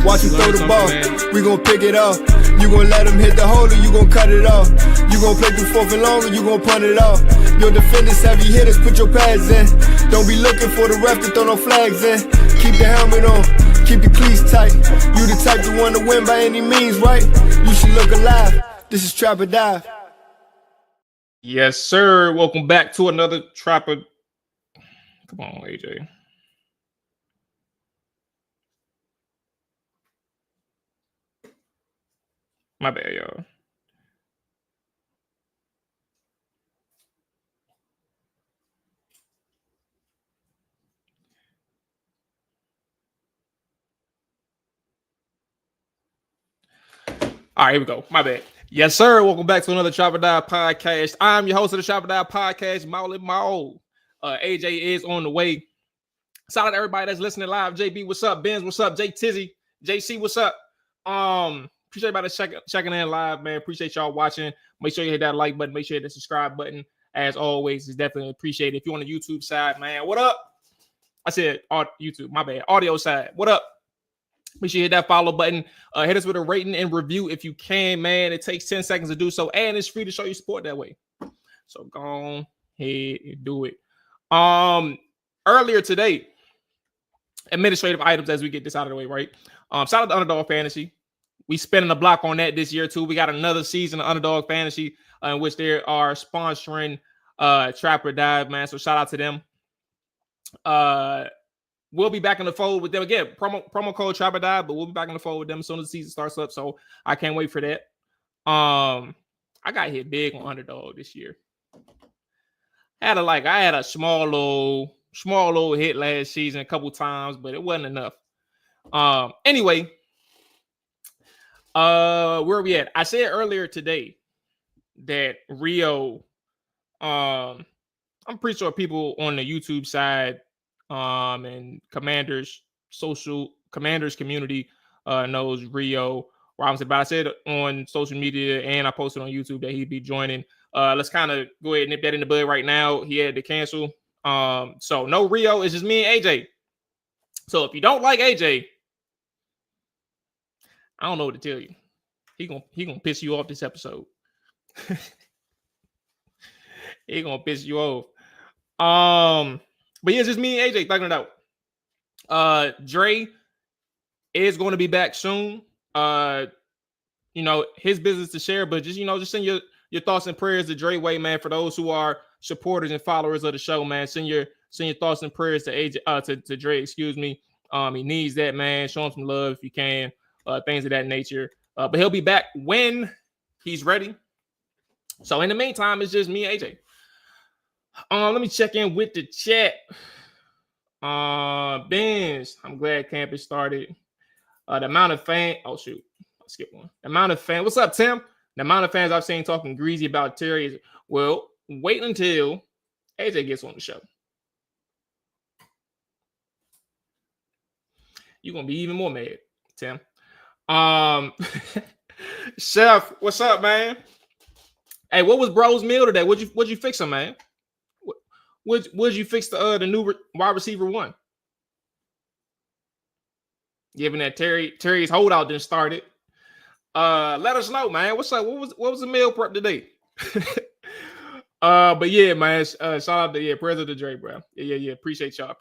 Watch you throw the ball, we gon' pick it off. You gon' let him hit the hole or you gon' cut it off. You gon' play through fourth and long or you gon' punt it off. Your defenders, heavy hitters, put your pads in. Don't be looking for the ref to throw no flags in. Keep the helmet on, keep the cleats tight. You the type to want to win by any means, right? You should look alive. This is Trap or Die. Yes, sir. Welcome back to another Trapper. Come on, AJ. My bad, y'all. All right, here we go. My bad. Yes, sir. Welcome back to another Trap or Die podcast. I'm your host of the Trap or Die podcast, Mual and AJ. AJ is on the way. Shout out to everybody that's listening live. JB, what's up? Benz, what's up? J Tizzy, JC, what's up? Appreciate everybody checking in live, man. Appreciate y'all watching. Make sure you hit that like button. Make sure you hit the subscribe button. As always, it's definitely appreciated. If you're on the YouTube side, man, what up? I said YouTube, my bad. Audio side, what up? Make sure you hit that follow button. Hit us with a rating and review if you can, man. It takes 10 seconds to do so, and it's free to show you support that way. So go on ahead and do it. Earlier today, administrative items as we get this out of the way, right? Shout out to Underdog Fantasy. We spinning the block on that this year too. We got another season of Underdog Fantasy in which they are sponsoring Trap or Die, man. So shout out to them. We'll be back in the fold with them again. Promo code Trap or Die, but we'll be back in the fold with them as soon as the season starts up. So I can't wait for that. I got hit big on Underdog this year. I had a small little hit last season a couple times, but it wasn't enough. Anyway, where are we at? I said earlier today that Rio, I'm pretty sure people on the YouTube side and Commanders community knows Rio Robinson. But I said on social media and I posted on YouTube that he'd be joining. Let's kind of go ahead and nip that in the bud right now. He had to cancel. So no Rio, it's just me and AJ. So if you don't like AJ, I don't know what to tell you. He gonna piss you off this episode. He gonna piss you off. But yeah, it's just me and AJ thugging it out. Dre is going to be back soon. His business to share, but just send your thoughts and prayers to Dre way, man. For those who are supporters and followers of the show, man, send your thoughts and prayers to AJ, to Dre. Excuse me. He needs that, man. Show him some love if you can. Things of that nature. But he'll be back when he's ready. So in the meantime, it's just me and AJ. Let me check in with the chat. Benz, I'm glad camp has started. The amount of fans. Oh shoot, I'll skip one. The amount of fans. What's up, Tim? The amount of fans I've seen talking greasy about Terry is, well, wait until AJ gets on the show. You're gonna be even more mad, Tim. Chef, what's up, man? Hey, what was bro's meal today? What'd you fix him, man? Would you fix the new wide receiver one? Given that Terry's holdout didn't start it. Let us know, man. What's up? What was the meal prep today? But yeah, man. Shout out to President Dre, bro. Yeah. Appreciate y'all.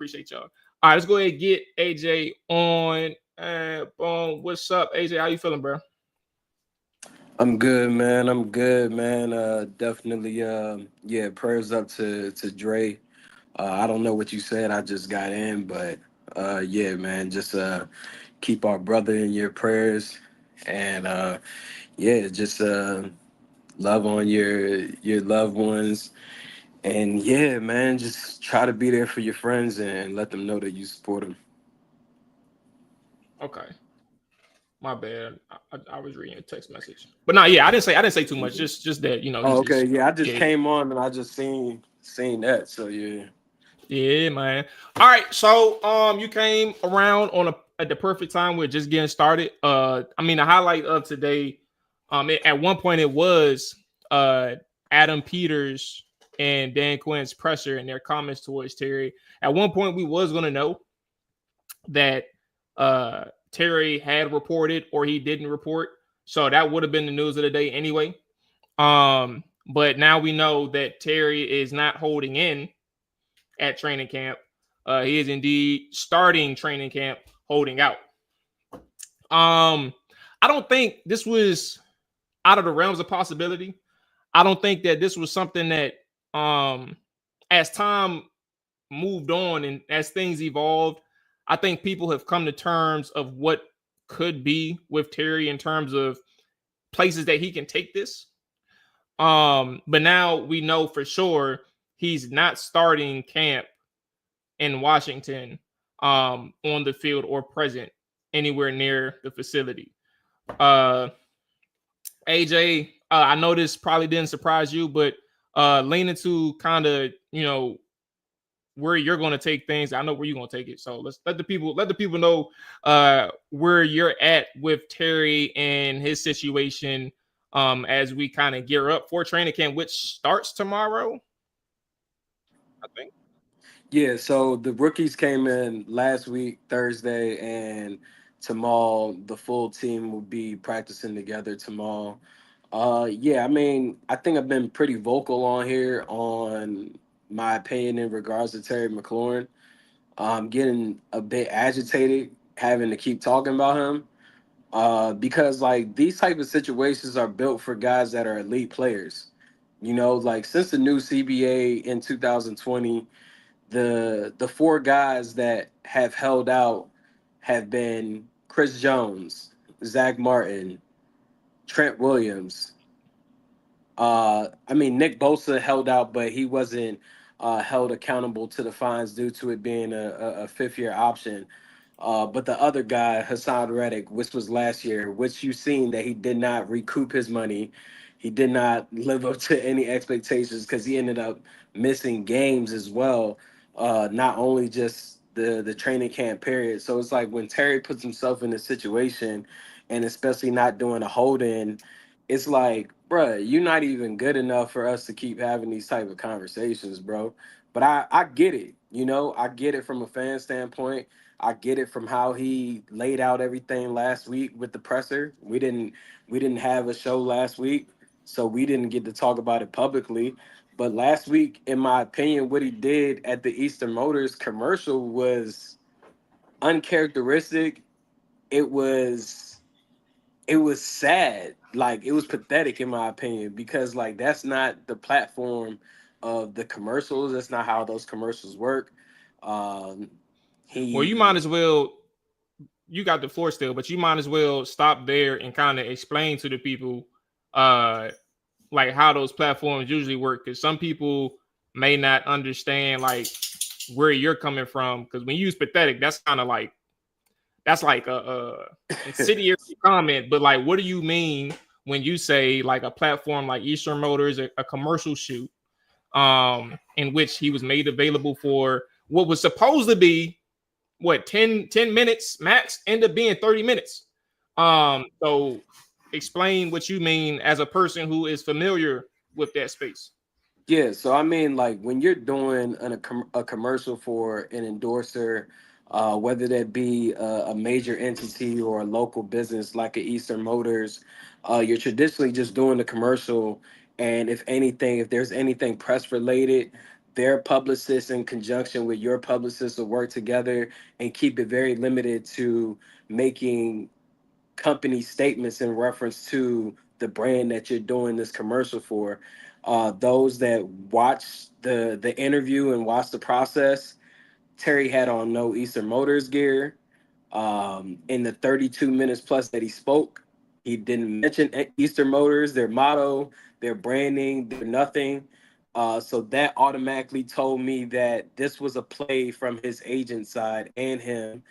All right, let's go ahead and get AJ on. Boom. What's up, AJ? How you feeling, bro? I'm good, man. Definitely. Yeah. Prayers up to Dre. I don't know what you said. I just got in, but yeah, man. Just keep our brother in your prayers, and yeah, just love on your loved ones, and yeah, man. Just try to be there for your friends and let them know that you support them. Okay. My bad. I was reading a text message, but no, yeah, I didn't say too much. Just that Oh, he's okay. just Yeah, I just yeah. came on and I just seen that. So yeah. Yeah, man. All right, so you came around at the perfect time. We're just getting started. I mean, the highlight of today, at one point it was Adam Peters and Dan Quinn's pressure and their comments towards Terry. At one point, we was gonna know that Terry had reported or he didn't report, so that would have been the news of the day anyway. But now we know that Terry is not holding in at training camp. He is indeed starting training camp holding out. I don't think this was out of the realms of possibility. I don't think that this was something that as time moved on and as things evolved, I think people have come to terms of what could be with Terry in terms of places that he can take this. But now we know for sure he's not starting camp in Washington on the field or present anywhere near the facility. Uh, AJ, I know this probably didn't surprise you, but leaning to kind of where you're going to take things. I know where you're going to take it. So let's let the people know where you're at with Terry and his situation as we kind of gear up for training camp, which starts tomorrow, I think. Yeah, so the rookies came in last week, Thursday, and tomorrow the full team will be practicing together tomorrow. Yeah, I mean, I think I've been pretty vocal on here on my opinion in regards to Terry McLaurin. I'm getting a bit agitated having to keep talking about him because like these type of situations are built for guys that are elite players. You know, like since the new CBA in 2020, the four guys that have held out have been Chris Jones, Zach Martin, Trent Williams. I mean, Nick Bosa held out, but he wasn't held accountable to the fines due to it being a fifth-year option. But the other guy, Hassan Reddick, which was last year, which you've seen that he did not recoup his money. He did not live up to any expectations because he ended up missing games as well. Not only just the training camp period. So it's like when Terry puts himself in a situation, and especially not doing a hold in, it's like, bruh, you're not even good enough for us to keep having these type of conversations, bro. But I get it, I get it from a fan standpoint. I get it from how he laid out everything last week with the presser. We didn't have a show last week, so we didn't get to talk about it publicly. But last week, in my opinion, what he did at the Eastern Motors commercial was uncharacteristic. It was it was sad. Like it was pathetic in my opinion because like that's not the platform of the commercials. That's not how those commercials work. Um, Well, you might he as well. You got the floor still, but you might as well stop there and kind of explain to the people, uh, like how those platforms usually work. Because some people may not understand like where you're coming from. Because when you use pathetic, that's kind of like a insidious comment. But like, what do you mean when you say like a platform like Eastern Motors, a commercial shoot, in which he was made available for what was supposed to be what 10 minutes max, end up being 30 minutes. So explain what you mean as a person who is familiar with that space. Yeah, so I mean, like when you're doing a commercial for an endorser, whether that be a major entity or a local business like a Eastern Motors, you're traditionally just doing the commercial. And if anything, if there's anything press related, their publicist in conjunction with your publicist will work together and keep it very limited to making company statements in reference to the brand that you're doing this commercial for. Those that watch the interview and watch the process, Terry had on no Eastern Motors gear. In the 32 minutes plus that he spoke, he didn't mention Eastern Motors, their motto, their branding, their nothing. So that automatically told me that this was a play from his agent side and him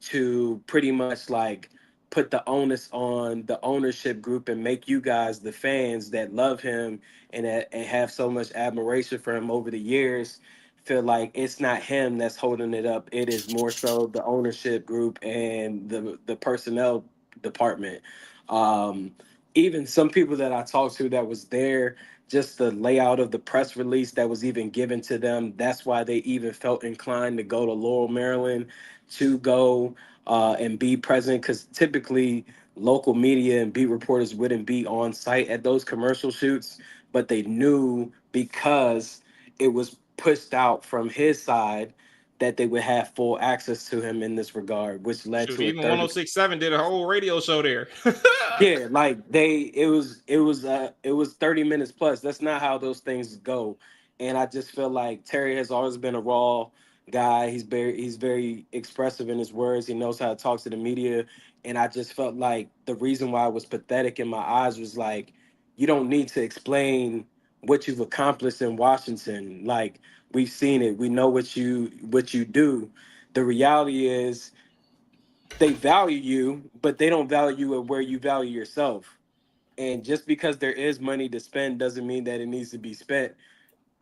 to pretty much like put the onus on the ownership group and make you guys, the fans that love him and have so much admiration for him over the years, feel like it's not him that's holding it up. It is more so the ownership group and the personnel department. Um, Even some people that I talked to that was there, just the layout of the press release that was even given to them. That's why they even felt inclined to go to Laurel, Maryland, to go and be present. Because typically, local media and beat reporters wouldn't be on site at those commercial shoots, but they knew because it was pushed out from his side that they would have full access to him in this regard, which led Shoot, to a even 30. 1067 did a whole radio show there. Yeah, like it was 30 minutes plus. That's not how those things go. And I just feel like Terry has always been a raw guy. He's very expressive in his words. He knows how to talk to the media. And I just felt like the reason why it was pathetic in my eyes was like, you don't need to explain what you've accomplished in Washington. Like, we've seen it. We know what you do. The reality is they value you, but they don't value you at where you value yourself. And just because there is money to spend doesn't mean that it needs to be spent.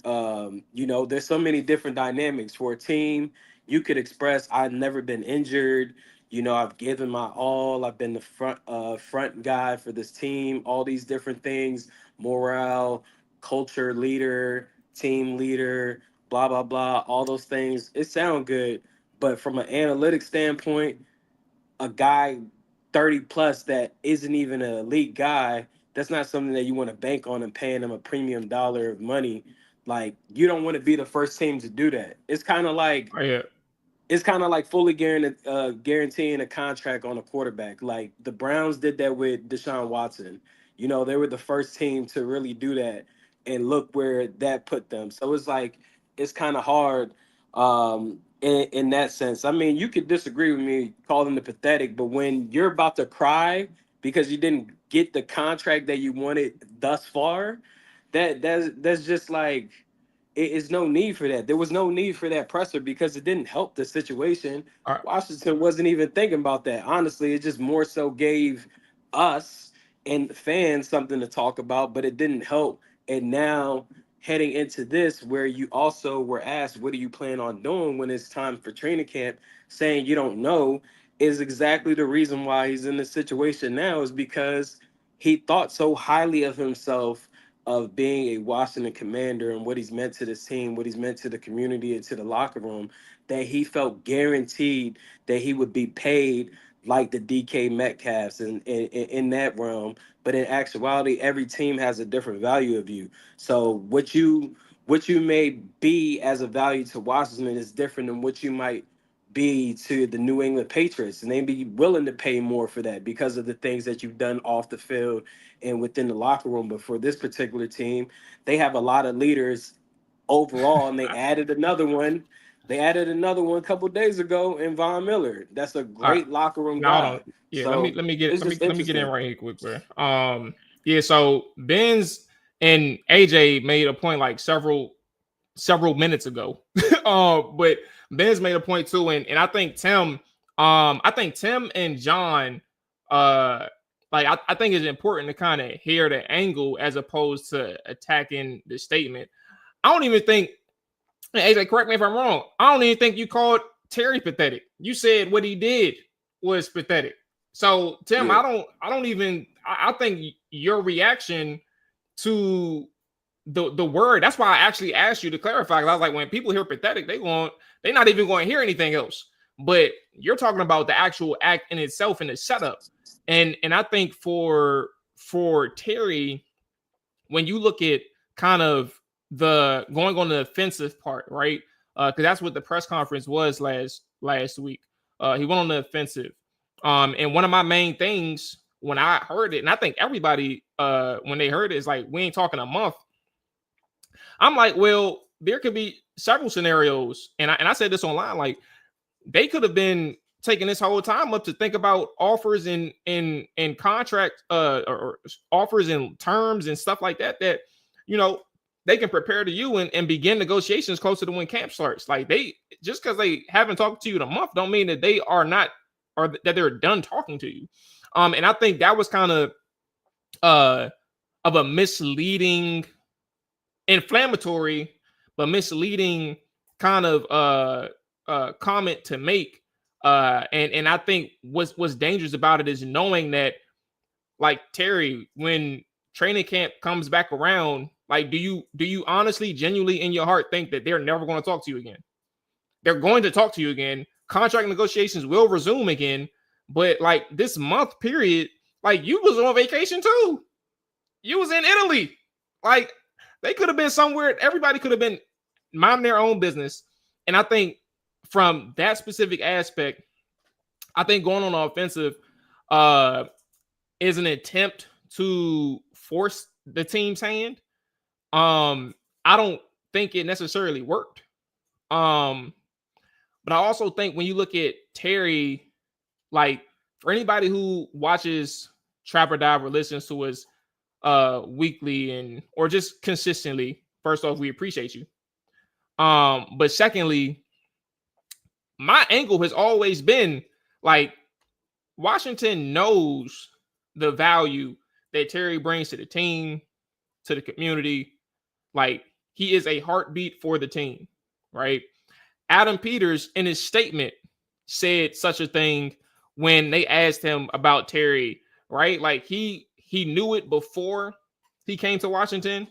There's so many different dynamics for a team. You could express, I've never been injured. I've given my all. I've been the front guy for this team. All these different things, morale, culture leader, team leader, blah blah blah. All those things. It sound good, but from an analytic standpoint, a guy 30 plus that isn't even an elite guy, that's not something that you want to bank on and paying them a premium dollar of money. Like, you don't want to be the first team to do that. Yeah. It's kind of like fully guaranteeing a contract on a quarterback. Like the Browns did that with Deshaun Watson. They were the first team to really do that, and look where that put them. So it's like it's kind of hard in that sense. I mean, you could disagree with me calling it pathetic, but when you're about to cry because you didn't get the contract that you wanted thus far, that's just like it is no need for that. There was no need for that presser because it didn't help the situation. All right. Washington wasn't even thinking about that. Honestly, it just more so gave us and the fans something to talk about, but it didn't help. And now heading into this, where you also were asked, what do you plan on doing when it's time for training camp? Saying you don't know is exactly the reason why he's in this situation now, is because he thought so highly of himself, of being a Washington Commander and what he's meant to this team, what he's meant to the community and to the locker room, that he felt guaranteed that he would be paid like the DK Metcalfs in that realm. But in actuality, every team has a different value of you. So what you may be as a value to Washington is different than what you might be to the New England Patriots, and they be willing to pay more for that because of the things that you've done off the field and within the locker room. But for this particular team, they have a lot of leaders overall, and they added another one. They added another one a couple days ago in Von Miller. That's a All right. great locker room Now hold on. guy. Yeah, let me So it's just let me get in interesting. right here quick, bro. Yeah, so Benz and AJ made a point like several minutes ago. But Ben's made a point too, and I think Tim and John, I think it's important to kind of hear the angle as opposed to attacking the statement. I don't even think, AJ, correct me if I'm wrong, I don't even think you called Terry pathetic. You said what he did was pathetic. So Tim, Yeah. I think your reaction to the word. That's why I actually asked you to clarify. I was like, when people hear pathetic, they're not even going to hear anything else. But you're talking about the actual act in itself and the setup. And I think for Terry, when you look at kind of the going on the offensive part, right? Because that's what the press conference was last week. He went on the offensive. And one of my main things when I heard it, and I think everybody when they heard it, is like, we ain't talking a month. I'm like, well, there could be several scenarios, and I said this online, like they could have been taking this whole time up to think about offers in contract or offers and terms and stuff like that they can prepare to you and begin negotiations closer to when camp starts. Like, they just because they haven't talked to you in a month don't mean that they are not, or that they're done talking to you. And I think that was kind of a misleading, inflammatory but misleading kind of comment to make. And I think what's dangerous about it is knowing that, like, Terry, when training camp comes back around, like, do you honestly, genuinely in your heart think that they're never going to talk to you again? They're going to talk to you again. Contract negotiations will resume again. But like this month period, like, you was on vacation too. You was in Italy. Like, they could have been somewhere. Everybody could have been minding their own business. And I think from that specific aspect, I think going on the offensive is an attempt to force the team's hand. I don't think it necessarily worked. But I also think when you look at Terry, like, for anybody who watches Trap or Dive or listens to us weekly or just consistently, first off, we appreciate you. But secondly, my angle has always been like, Washington knows the value that Terry brings to the team, to the community. Like, he is a heartbeat for the team, right? Adam Peters, in his statement, said such a thing when they asked him about Terry, right? Like, he knew it before he came to Washington,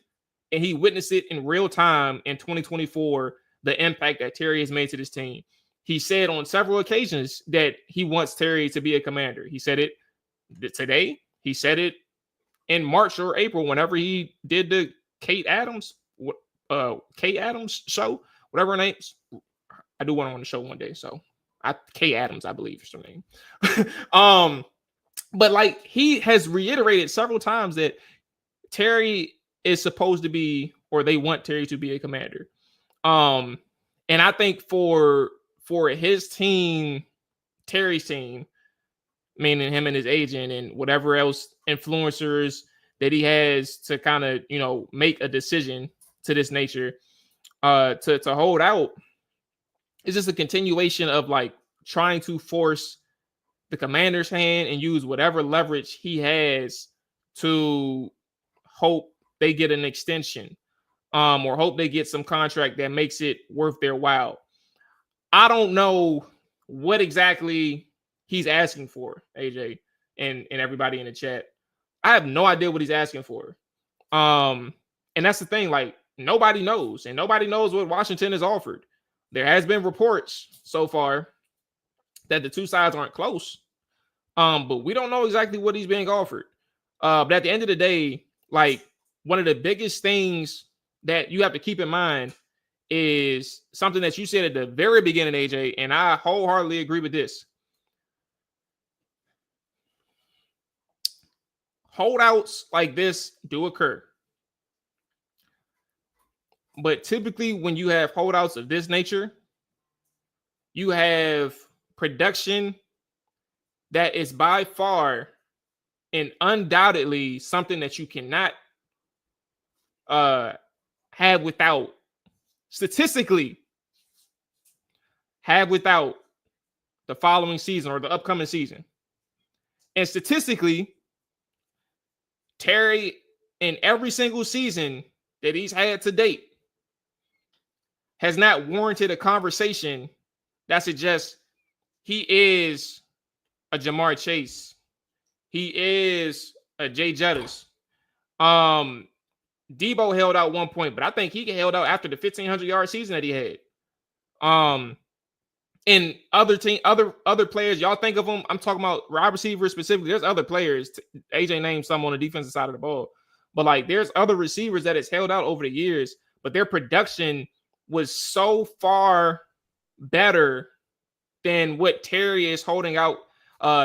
and he witnessed it in real time in 2024, the impact that Terry has made to this team. He said on several occasions that he wants Terry to be a commander. He said it today. He said it in March or April, whenever he did the Kate Adams show, whatever her name. I do want her on the show one day. So Kay Adams, I believe is her name. But like, he has reiterated several times that Terry is supposed to be, or they want Terry to be, a commander. And I think for his team, Terry's team, meaning him and his agent and whatever else influencers that he has to kind of, make a decision to this nature, to hold out, is just a continuation of like trying to force the commander's hand and use whatever leverage he has to hope they get an extension, or hope they get some contract that makes it worth their while. I don't know what exactly he's asking for, AJ and everybody in the chat. I have no idea what he's asking for. And that's the thing, like, nobody knows, and nobody knows what Washington has offered. There has been reports so far that the two sides aren't close. But we don't know exactly what he's being offered. But at the end of the day, like, one of the biggest things that you have to keep in mind is something that you said at the very beginning, AJ, and I wholeheartedly agree with this. Holdouts like this do occur. But typically when you have holdouts of this nature, you have production that is by far and undoubtedly something that you cannot have without, statistically, have without the following season or the upcoming season. And statistically, Terry, in every single season that he's had to date, has not warranted a conversation that suggests he is a Jamar Chase. He is a Jay Jettis. Debo held out 1 point, but I think he held out after the 1,500-yard season that he had. And other players, y'all think of them. I'm talking about wide receivers specifically. There's other players. AJ named some on the defensive side of the ball, but like there's other receivers that has held out over the years, but their production was so far better than what Terry is holding out,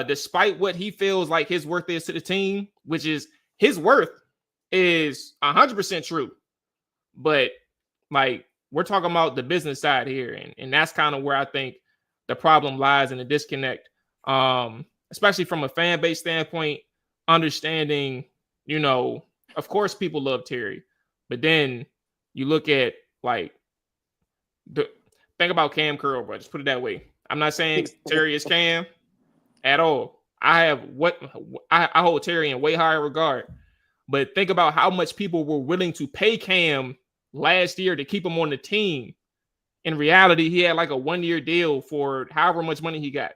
despite what he feels like his worth is to the team, which is his worth is 100% true. But like we're talking about the business side here, and that's kind of where I think the problem lies in the disconnect, especially from a fan base standpoint, understanding, of course people love Terry, but then you look at like think about Cam Curl, bro. Just put it that way. I'm not saying Terry is Cam at all. I hold Terry in way higher regard, but think about how much people were willing to pay Cam last year to keep him on the team. In reality, he had like a 1-year deal for however much money he got.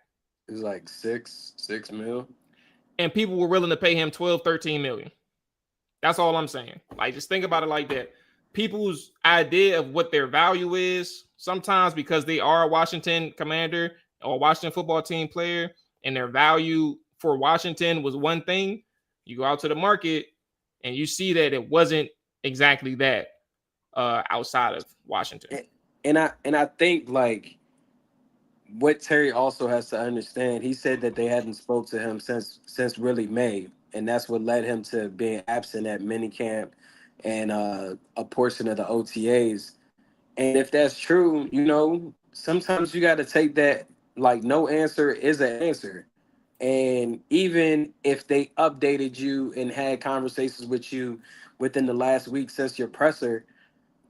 It was like six mil. And people were willing to pay him 12, 13 million. That's all I'm saying. Like, just think about it like that. People's idea of what their value is, sometimes because they are a Washington Commander or Washington football team player, and their value for Washington was one thing, you go out to the market and you see that it wasn't exactly that outside of Washington. And I think like what Terry also has to understand, he said that they hadn't spoke to him since really May, and that's what led him to being absent at minicamp and a portion of the OTAs. And if that's true, sometimes you got to take that, like, no answer is an answer. And even if they updated you and had conversations with you within the last week since your presser,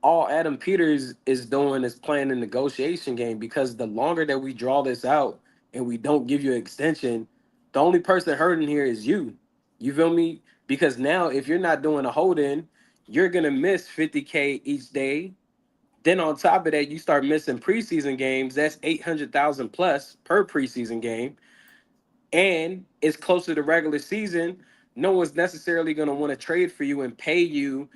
all Adam Peters is doing is playing a negotiation game, because the longer that we draw this out and we don't give you an extension, the only person hurting here is you. You feel me? Because now if you're not doing a hold-in, you're going to miss $50K each day. Then on top of that, you start missing preseason games. That's $800,000 plus per preseason game. And it's closer to regular season. No one's necessarily going to want to trade for you and pay you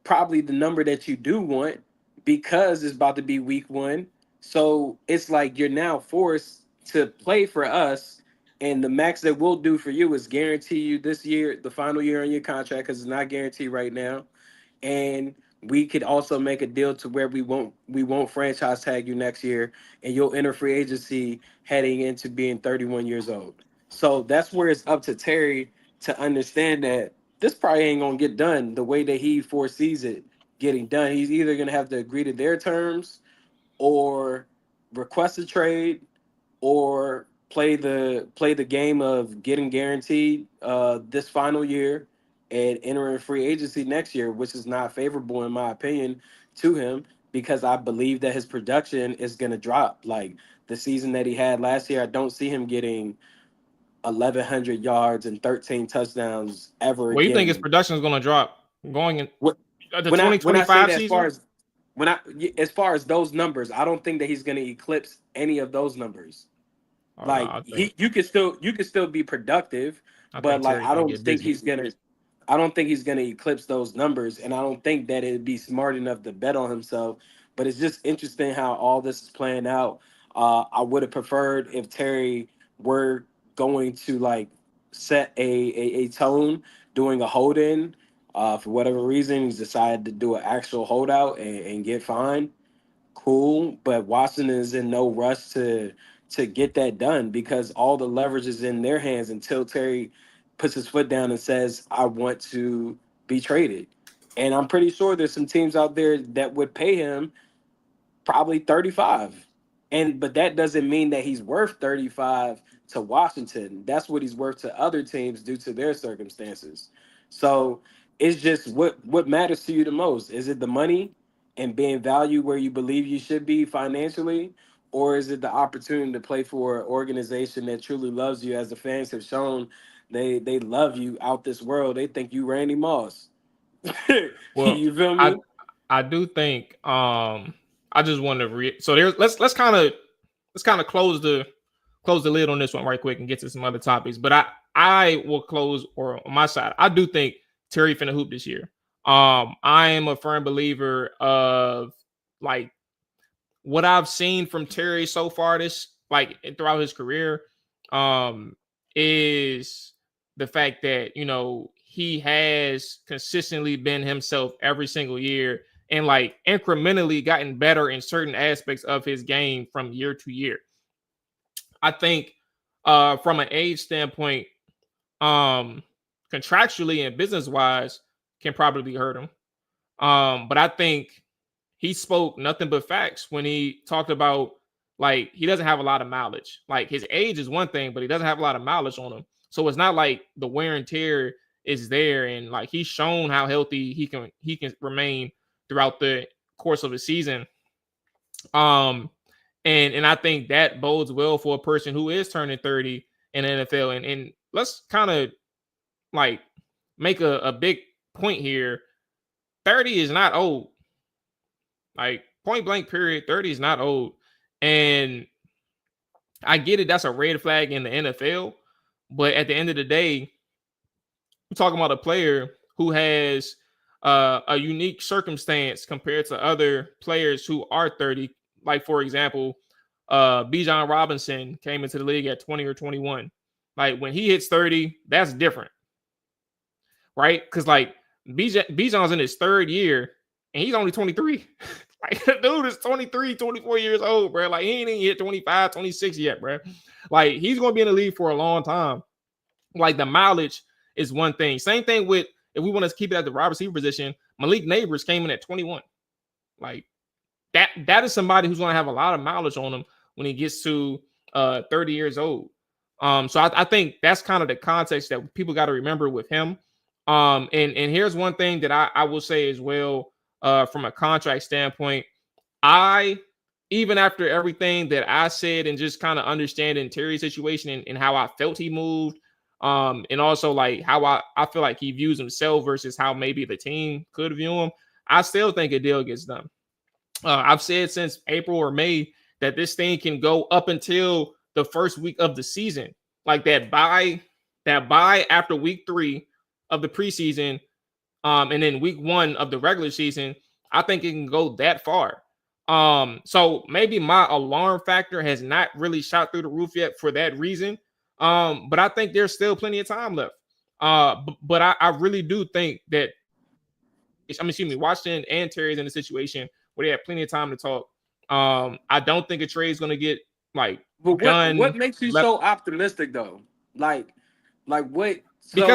probably the number that you do want, because it's about to be week 1. So it's like you're now forced to play for us. And the max that we'll do for you is guarantee you this year, the final year on your contract, because it's not guaranteed right now. And we could also make a deal to where we won't franchise tag you next year, and you'll enter free agency heading into being 31 years old. So that's where it's up to Terry to understand that this probably ain't gonna get done the way that he foresees it getting done. He's either gonna have to agree to their terms, or request a trade, or play the game of getting guaranteed this final year and entering free agency next year, which is not favorable in my opinion to him, because I believe that his production is going to drop. Like the season that he had last year, I don't see him getting 1,100 yards and 13 touchdowns ever Well, again. you think his production is going to drop going in the when 2025 I say season? as far as those numbers, I don't think that he's going to eclipse any of those numbers. Oh, Like no, you could still be productive, but like I don't think he's gonna eclipse those numbers, and I don't think that it'd be smart enough to bet on himself. But it's just interesting how all this is playing out. I would have preferred if Terry were going to like set a tone doing a hold in. For whatever reason, he's decided to do an actual holdout and get fined. Cool, but Washington is in no rush to get that done, because all the leverage is in their hands until Terry puts his foot down and says, I want to be traded. And I'm pretty sure there's some teams out there that would pay him probably 35. But that doesn't mean that he's worth 35 to Washington. That's what he's worth to other teams due to their circumstances. So it's just what matters to you the most. Is it the money and being valued where you believe you should be financially? Or is it the opportunity to play for an organization that truly loves you? As the fans have shown, they love you out this world. They think you Randy Moss. Well, You feel me? I do think I just want to so there's let's kind of close the lid on this one right quick and get to some other topics. But I will close, or on my side, I do think Terry finna hoop this year. I am a firm believer of like what I've seen from Terry so far throughout his career, is the fact that, he has consistently been himself every single year and like incrementally gotten better in certain aspects of his game from year to year. I think from an age standpoint, contractually and business wise can probably hurt him. But I think he spoke nothing but facts when he talked about like he doesn't have a lot of mileage. Like his age is one thing, but he doesn't have a lot of mileage on him. So it's not like the wear and tear is there, and like he's shown how healthy he can remain throughout the course of a season. And I think that bodes well for a person who is turning 30 in the NFL. And let's kind of like make a big point here. 30 is not old. Like point blank period, 30 is not old. And I get it, that's a red flag in the NFL. But at the end of the day, we're talking about a player who has a unique circumstance compared to other players who are 30. Like, for example, Bijan Robinson came into the league at 20 or 21. Like, when he hits 30, that's different, right? Because, like, Bijan's in his third year, and he's only 23. Like, the dude is 23, 24 years old, bro. Like, he ain't even hit 25, 26 yet, bro. Like, he's going to be in the league for a long time. Like, the mileage is one thing. Same thing with, if we want to keep it at the wide receiver position, Malik Neighbors came in at 21. Like, that is somebody who's going to have a lot of mileage on him when he gets to 30 years old. So I think that's kind of the context that people got to remember with him. And here's one thing that I will say as well, from a contract standpoint. Even after everything that I said and just kind of understanding Terry's situation and how I felt he moved, and also like how I feel like he views himself versus how maybe the team could view him, I still think a deal gets done. I've said since April or May that this thing can go up until the first week of the season. Like that bye after week 3 of the preseason, and then week 1 of the regular season, I think it can go that far. So maybe my alarm factor has not really shot through the roof yet for that reason. But I think there's still plenty of time left. But I really do think that, Washington and Terry's in a situation where they have plenty of time to talk. I don't think a trade is going to get done. What makes you so optimistic though? Like what? So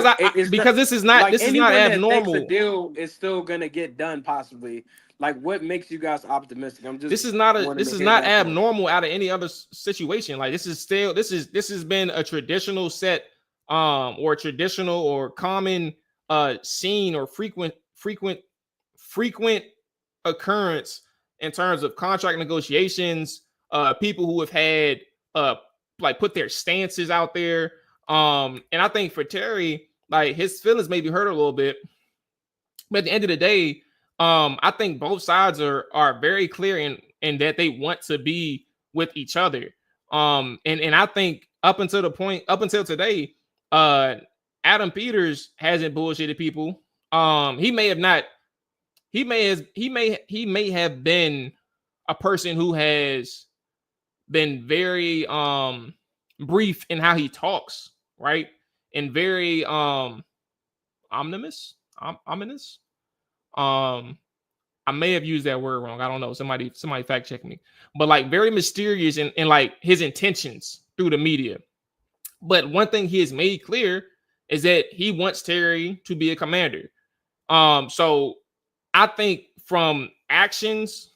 because this is not abnormal. The deal is still going to get done possibly. Like what makes you guys optimistic? This is not abnormal out of any other situation. Like this has been a traditional set, or traditional or common scene or frequent occurrence in terms of contract negotiations. People who have had put their stances out there. And I think for Terry, like his feelings may be hurt a little bit, but at the end of the day, I think both sides are very clear in that they want to be with each other. And I think up until today, Adam Peters hasn't bullshitted people. He may have been a person who has been very brief in how he talks, right? And very ominous. I may have used that word wrong. I don't know. Somebody fact check me. But like very mysterious in like his intentions through the media. But one thing he has made clear is that he wants Terry to be a commander. So I think from actions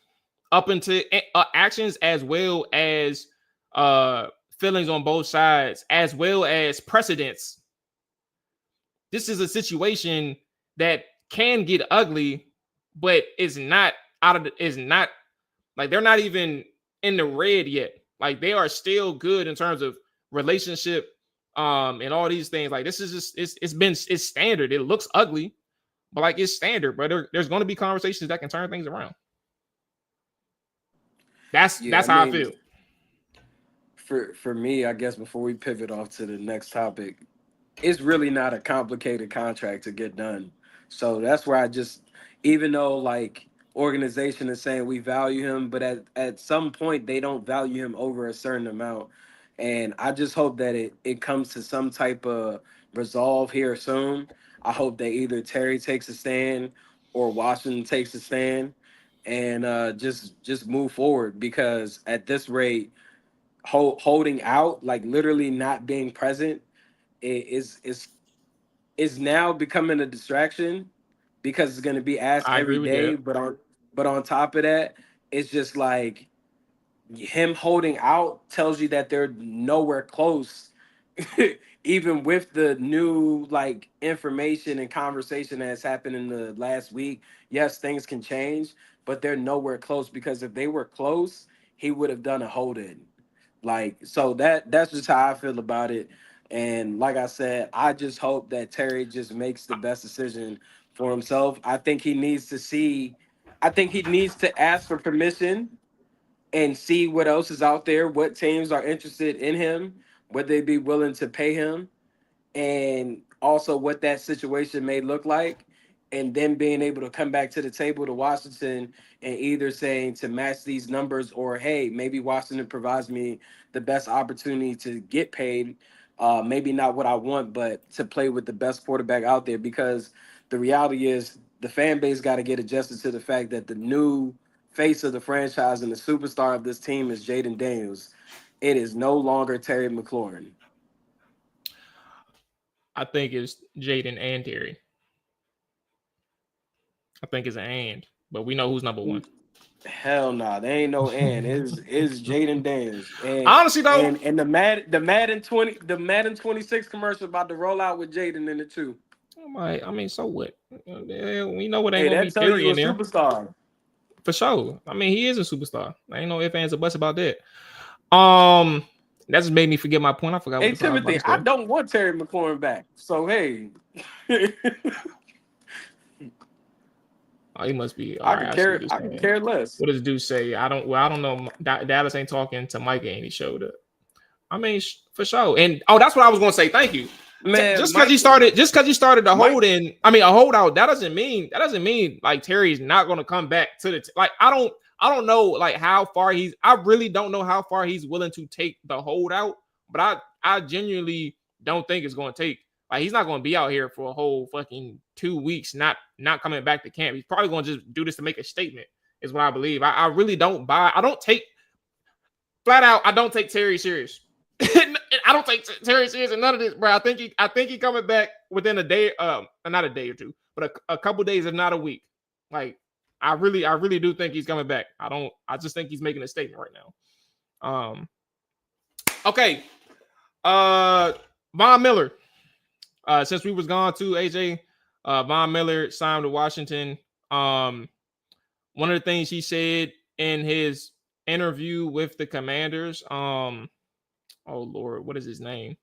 up into actions, as well as feelings on both sides, as well as precedents, this is a situation that can get ugly, but is not like they're not even in the red yet. Like they are still good in terms of relationship, and all these things. Like this is just it's standard. It looks ugly, but like it's standard. But there's going to be conversations that can turn things around. That's how I feel. For me, I guess before we pivot off to the next topic, it's really not a complicated contract to get done. So that's where I just, even though like organization is saying we value him, but at some point they don't value him over a certain amount. And I just hope that it comes to some type of resolve here soon. I hope that either Terry takes a stand or Washington takes a stand and just move forward, because at this rate, holding out, like literally not being present, is now becoming a distraction because it's going to be asked I every agree with day. that. But on top of that, it's just like him holding out tells you that they're nowhere close. Even with the new like information and conversation that has happened in the last week, yes, things can change, but they're nowhere close, because if they were close, he would have done a hold in. Like, so that's just how I feel about it. And like I said, I just hope that Terry just makes the best decision for himself. I think he needs to ask for permission and see what else is out there, what teams are interested in him, would they be willing to pay him, and also what that situation may look like, and then being able to come back to the table to Washington and either saying to match these numbers, or hey, maybe Washington provides me the best opportunity to get paid. Maybe not what I want, but to play with the best quarterback out there, because the reality is the fan base got to get adjusted to the fact that the new face of the franchise and the superstar of this team is Jaden Daniels. It is no longer Terry McLaurin. I think it's Jaden and Terry. I think it's an and, but we know who's number one. Hell no, nah, there ain't no and. It's Jaden Daniels. And Honestly, though, and the Madden 26 commercial about to roll out with Jaden in it too. I mean, so what? We know it ain't Hey, gonna that be tells Terry you a in there superstar. for sure. I mean, he is a superstar. I ain't no ifs, ands, or buts about that. Um, that just made me forget my point. I forgot what Hey the fuck I was about Timothy, to I say. don't want Terry McLaurin back. So hey. Oh, he must be all I right. could I see what care he's I could saying. care less. What does dude say? I don't. Well, I don't know. Dallas ain't talking to Mike, and he showed up. I mean, for sure. And that's what I was gonna say. Thank you. Man, Just because he started the Mike hold in, I mean, a holdout. That doesn't mean like Terry's not gonna come back to the like. I don't know like how far he's. I really don't know how far he's willing to take the holdout. But I genuinely don't think it's gonna take. Like he's not gonna be out here for a whole fucking 2 weeks, not coming back to camp. He's probably gonna just do this to make a statement. Is what I believe. I really don't buy. I don't take flat out. I don't take Terry serious. I don't take Terry serious and none of this, bro. I think he coming back within a day, not a day or two, but a couple days, if not a week. Like I really do think he's coming back. I just think he's making a statement right now. Okay. Von Miller. Since we was gone to AJ, Von Miller signed to Washington. One of the things he said in his interview with the Commanders, oh Lord, what is his name?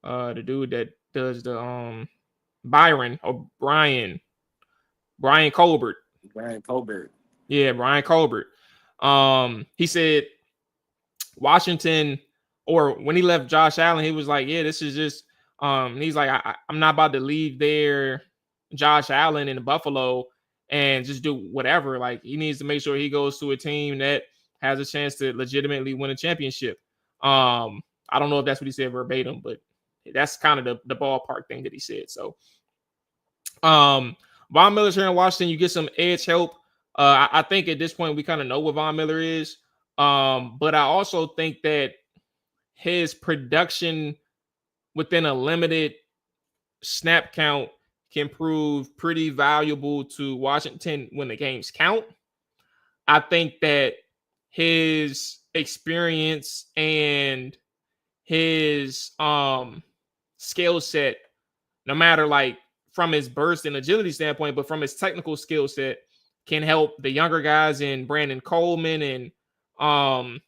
The dude that does the Brian Colbert. Brian Colbert. Yeah, Brian Colbert. He said Washington, or when he left Josh Allen, he was like, yeah, this is just he's like, I'm not about to leave there Josh Allen in Buffalo and just do whatever. Like he needs to make sure he goes to a team that has a chance to legitimately win a championship. I don't know if that's what he said verbatim, but that's kind of the ballpark thing that he said. So Von Miller's here in Washington. You get some edge help. I think at this point we kind of know what Von Miller is. But I also think that his production within a limited snap count can prove pretty valuable to Washington when the games count. I think that his experience and his skill set, no matter like from his burst and agility standpoint, but from his technical skill set, can help the younger guys in Brandon Coleman and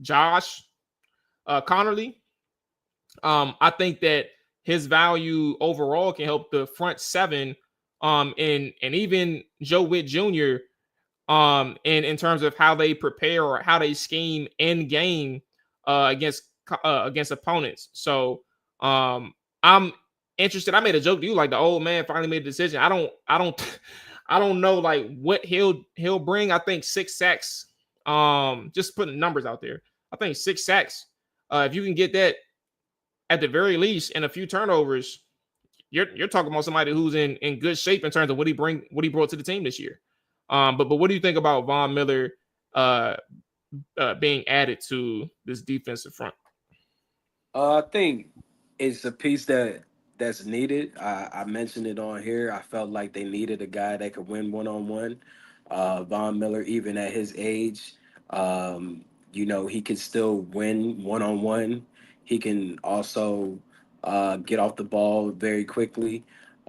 Josh Connerly. I think that his value overall can help the front seven, and even Joe Whitt Jr. In terms of how they prepare or how they scheme in game against opponents. So I'm interested. I made a joke to you like the old man finally made a decision. I don't know like what he'll bring. I think 6 sacks. Just putting numbers out there. I think 6 sacks. If you can get that at the very least and a few turnovers, you're talking about somebody who's in good shape in terms of what he brought to the team this year. But what do you think about Von Miller uh, being added to this defensive front? I think it's a piece that's needed. I mentioned it on here. I felt like they needed a guy that could win one on one. Von Miller, even at his age, um, he can still win one on one. He can also get off the ball very quickly.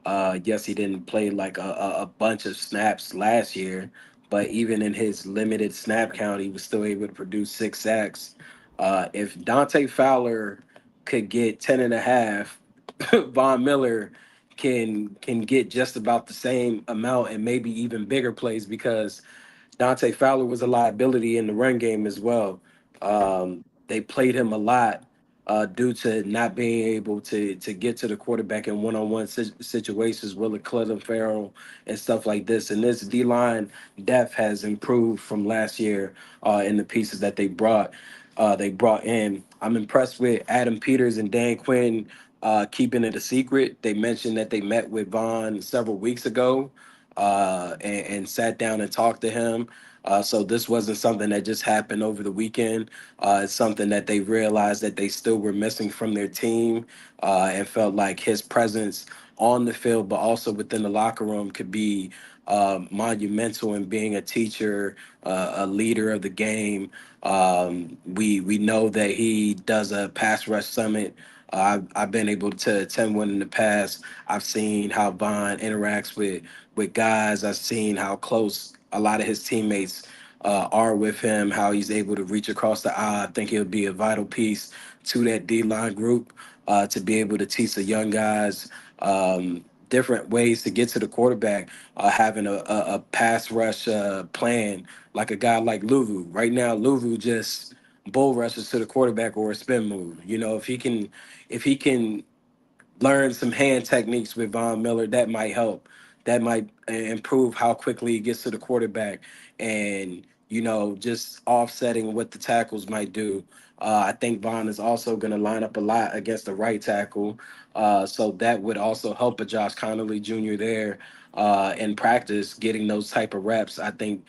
Yes, he didn't play like a bunch of snaps last year, but even in his limited snap count, he was still able to produce 6 sacks. If Dante Fowler could get 10 and a half, Von Miller can get just about the same amount and maybe even bigger plays because Dante Fowler was a liability in the run game as well. They played him a lot due to not being able to get to the quarterback in one-on-one situations with Clelin Farrell and stuff like this. And this D-line depth has improved from last year in the pieces that they brought in. I'm impressed with Adam Peters and Dan Quinn keeping it a secret. They mentioned that they met with Vaughn several weeks ago and sat down and talked to him. So this wasn't something that just happened over the weekend. It's something that they realized that they still were missing from their team and felt like his presence on the field, but also within the locker room could be monumental in being a teacher, a leader of the game. We know that he does a pass rush summit. I've been able to attend one in the past. I've seen how Vaughn interacts with guys. I've seen how close a lot of his teammates are with him, how he's able to reach across the aisle. I think he'll be a vital piece to that D line group to be able to teach the young guys different ways to get to the quarterback, having a pass rush plan like a guy like Luvu. Right now, Luvu just bull rushes to the quarterback or a spin move. If he can learn some hand techniques with Von Miller, that might help. That might improve how quickly he gets to the quarterback and, just offsetting what the tackles might do. I think Von is also going to line up a lot against the right tackle. So that would also help a Josh Connolly Jr. there in practice, getting those type of reps. I think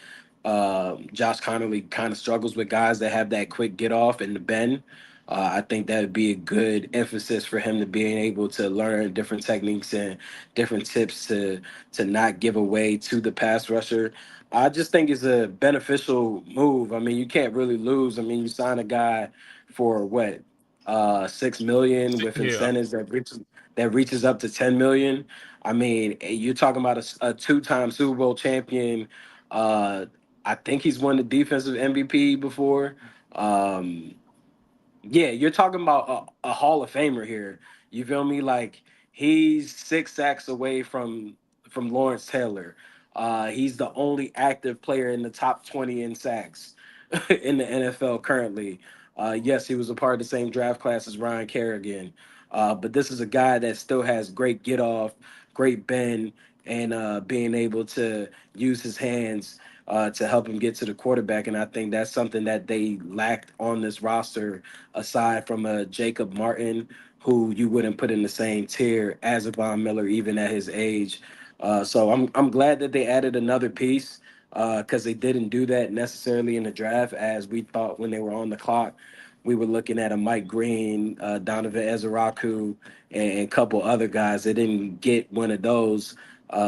Josh Connolly kind of struggles with guys that have that quick get off and the bend. I think that would be a good emphasis for him to being able to learn different techniques and different tips to not give away to the pass rusher. I just think it's a beneficial move. I mean, you can't really lose. I mean, you sign a guy for what 6 million with Yeah, incentives that reaches up to 10 million. I mean, you're talking about a two-time Super Bowl champion. Uh, I think he's won the defensive MVP before. Um, yeah, you're talking about a Hall of Famer here. You feel me? Like he's 6 sacks away from Lawrence Taylor. He's the only active player in the top 20 in sacks in the NFL currently. Yes, he was a part of the same draft class as Ryan Kerrigan, but this is a guy that still has great get off, great bend, and being able to use his hands to help him get to the quarterback. And I think that's something that they lacked on this roster aside from a Jacob Martin, who you wouldn't put in the same tier as a Von Miller, even at his age. So I'm glad that they added another piece because they didn't do that necessarily in the draft as we thought when they were on the clock. We were looking at a Mike Green, Donovan Ezeraku, and a couple other guys. They didn't get one of those.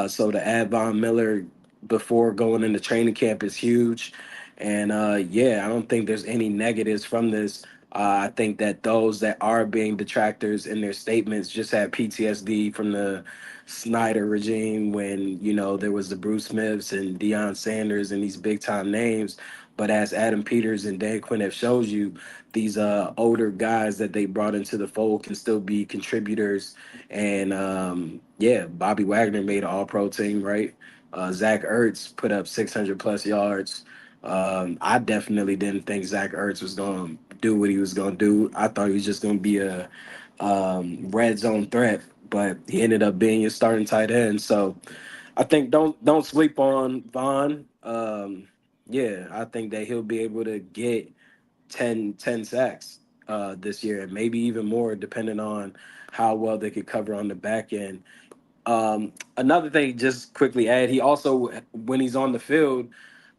So to add Von Miller before going into training camp is huge. And yeah, I don't think there's any negatives from this. I think that those that are being detractors in their statements just had PTSD from the Snyder regime when, there was the Bruce Smiths and Deion Sanders and these big time names. But as Adam Peters and Dan Quinn have showed you, these older guys that they brought into the fold can still be contributors. And yeah, Bobby Wagner made an all pro team, right? Zach Ertz put up 600 plus yards. I definitely didn't think Zach Ertz was going to do what he was going to do. I thought he was just going to be a red zone threat. but he ended up being your starting tight end. So I think don't sleep on Vaughn. Yeah, I think that he'll be able to get 10 sacks this year, and maybe even more, depending on how well they could cover on the back end. Another thing, just quickly add, he also, when he's on the field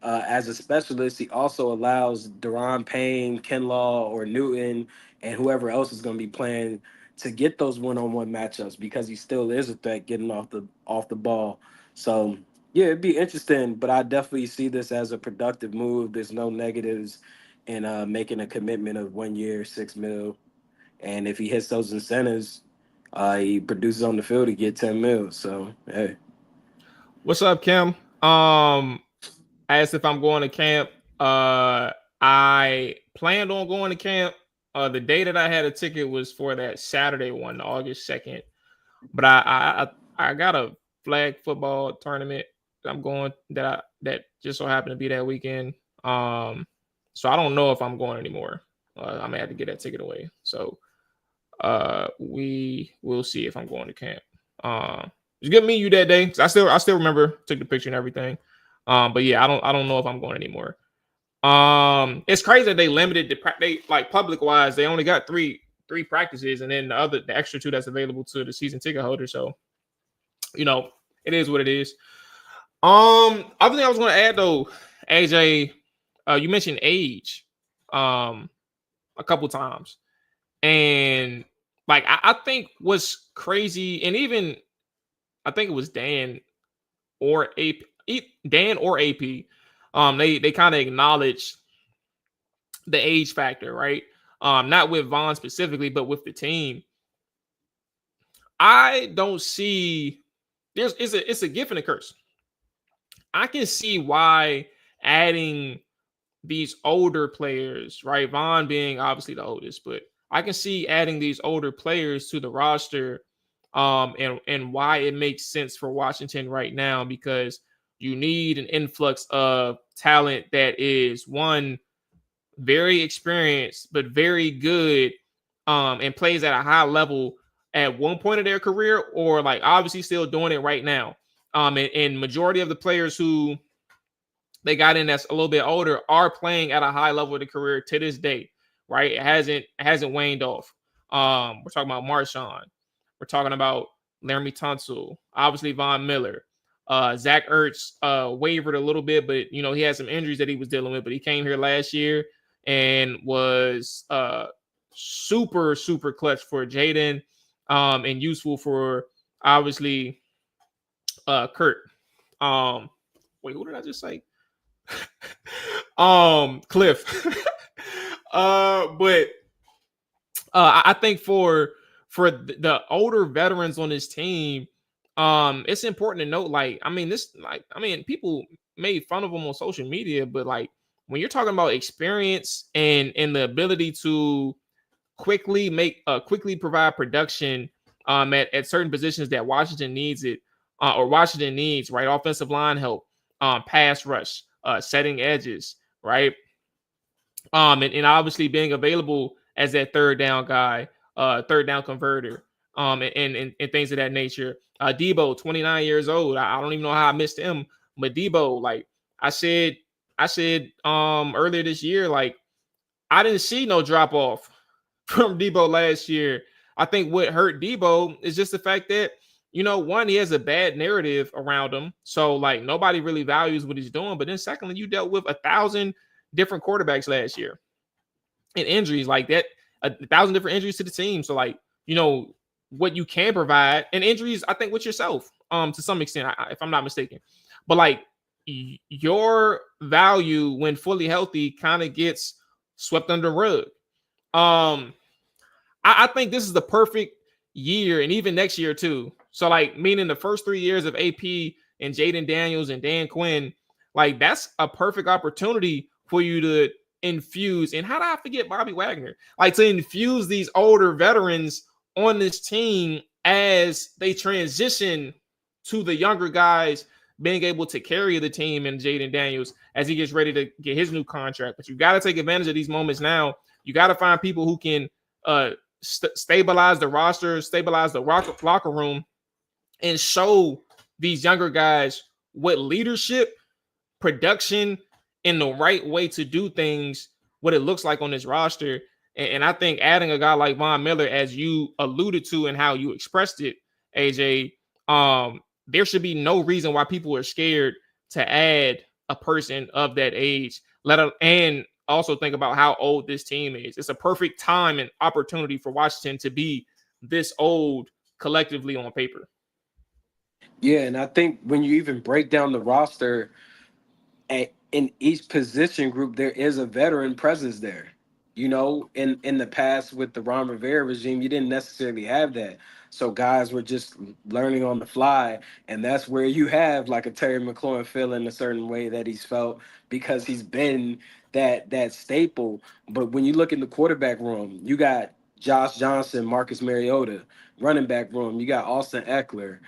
as a specialist, he also allows Deron Payne, Kinlaw, or Newton, and whoever else is going to be playing to get those one-on-one matchups because he still is a threat getting off the ball. So yeah, it'd be interesting, but I definitely see this as a productive move. There's no negatives in making a commitment of 1 year, $6 million, and if he hits those incentives, he produces on the field, he get 10 mil. So hey. What's up, Kim? Asked if I'm going to camp. I planned on going to camp. The day that I had a ticket was for that Saturday one, August 2nd. But I got a flag football tournament I'm going that just so happened to be that weekend. So I don't know if I'm going anymore. I may have to get that ticket away. So we will see if I'm going to camp. It's good meeting you that day. I still remember, took the picture and everything. But yeah, I don't know if I'm going anymore. It's crazy that they limited they like public wise. They only got three practices, and then the extra 2 that's available to the season ticket holder. So, it is what it is. Other thing I was going to add though, AJ, you mentioned age, a couple times, and like I think what's crazy, and even I think it was Dan or AP. They kind of acknowledge the age factor, right? Not with Vaughn specifically, but with the team. I don't see it's a gift and a curse. I can see why adding these older players, right? Vaughn being obviously the oldest, but I can see adding these older players to the roster, and why it makes sense for Washington right now, because you need an influx of talent that is, one, very experienced, but very good, and plays at a high level at one point of their career, or like obviously still doing it right now. And majority of the players who they got in that's a little bit older are playing at a high level of the career to this day, right? It hasn't waned off. We're talking about Marshawn. We're talking about Laramie Tunsil, obviously Von Miller. Zach Ertz wavered a little bit, but he had some injuries that he was dealing with. But he came here last year and was super, super clutch for Jaden, and useful for obviously Kurt. Wait, what did I just say? Cliff. But I think for the older veterans on this team, it's important to note, people made fun of them on social media, but like when you're talking about experience and the ability to quickly provide production at certain positions that Washington needs right? Offensive line help, pass rush, setting edges, right? And obviously being available as that third down guy, third down converter, and things of that nature. Debo, 29 years old. I don't even know how I missed him, but Debo, like I said earlier this year, like I didn't see no drop off from Debo last year. I think what hurt Debo is just the fact that, one, he has a bad narrative around him. So like nobody really values what he's doing. But then secondly, you dealt with 1,000 different quarterbacks last year and injuries like that, 1,000 different injuries to the team. So like, what you can provide, and injuries, I think, with yourself, to some extent, if I'm not mistaken. But like your value when fully healthy kind of gets swept under the rug. I think this is the perfect year, and even next year too. So like, meaning the first 3 years of AP and Jaden Daniels and Dan Quinn, like that's a perfect opportunity for you to infuse. And how did I forget Bobby Wagner? Like to infuse these older veterans on this team as they transition to the younger guys being able to carry the team, and Jaden Daniels as he gets ready to get his new contract. But you got to take advantage of these moments now. You got to find people who can stabilize the roster, stabilize the locker room, and show these younger guys what leadership, production, and the right way to do things, what it looks like on this roster. And I think adding a guy like Von Miller, as you alluded to and how you expressed it, AJ, there should be no reason why people are scared to add a person of that age. And also think about how old this team is. It's a perfect time and opportunity for Washington to be this old collectively on paper. Yeah, and I think when you even break down the roster, in each position group, there is a veteran presence there. You know, in the past with the Ron Rivera regime, you didn't necessarily have that. So guys were just learning on the fly, and that's where you have like a Terry McLaurin feeling a certain way that he's felt because he's been that staple. But when you look in the quarterback room, you got Josh Johnson, Marcus Mariota. Running back room, you got Austin Eckler.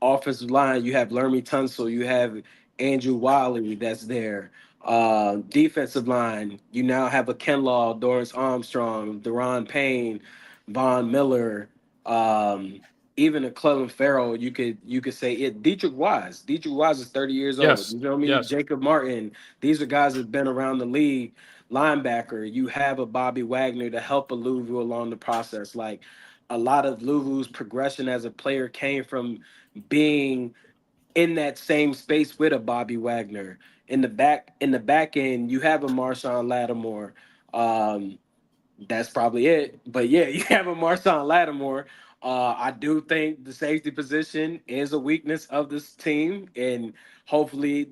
Offensive line, you have Lermy Tunsil, you have Andrew Wiley that's there. Defensive line, you now have a Kenlaw, Doris Armstrong, Deron Payne, Von Miller, um, even a Clelin Farrell. You could say it. Dietrich Wise. Dietrich Wise is 30 years old. Yes, You know what I mean? yes. Jacob Martin. These are guys that've been around the league. Linebacker. You have a Bobby Wagner to help a Louvu along the process. Like a lot of Luvu's progression as a player came from being in that same space with a Bobby Wagner. In the back end, you have a Marshawn Lattimore. Um, that's probably it. But yeah, you have a Marshawn Lattimore. I do think the safety position is a weakness of this team, and hopefully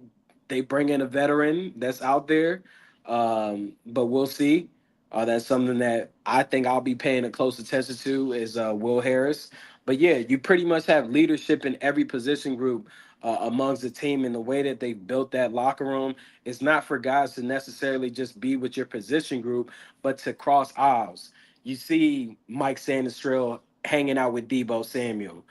they bring in a veteran that's out there. But we'll see. That's something that I think I'll be paying a close attention to is Will Harris. But yeah, you pretty much have leadership in every position group amongst the team, and the way that they built that locker room is not for guys to necessarily just be with your position group, but to cross aisles. You see Mike Sanistrell hanging out with Debo Samuel,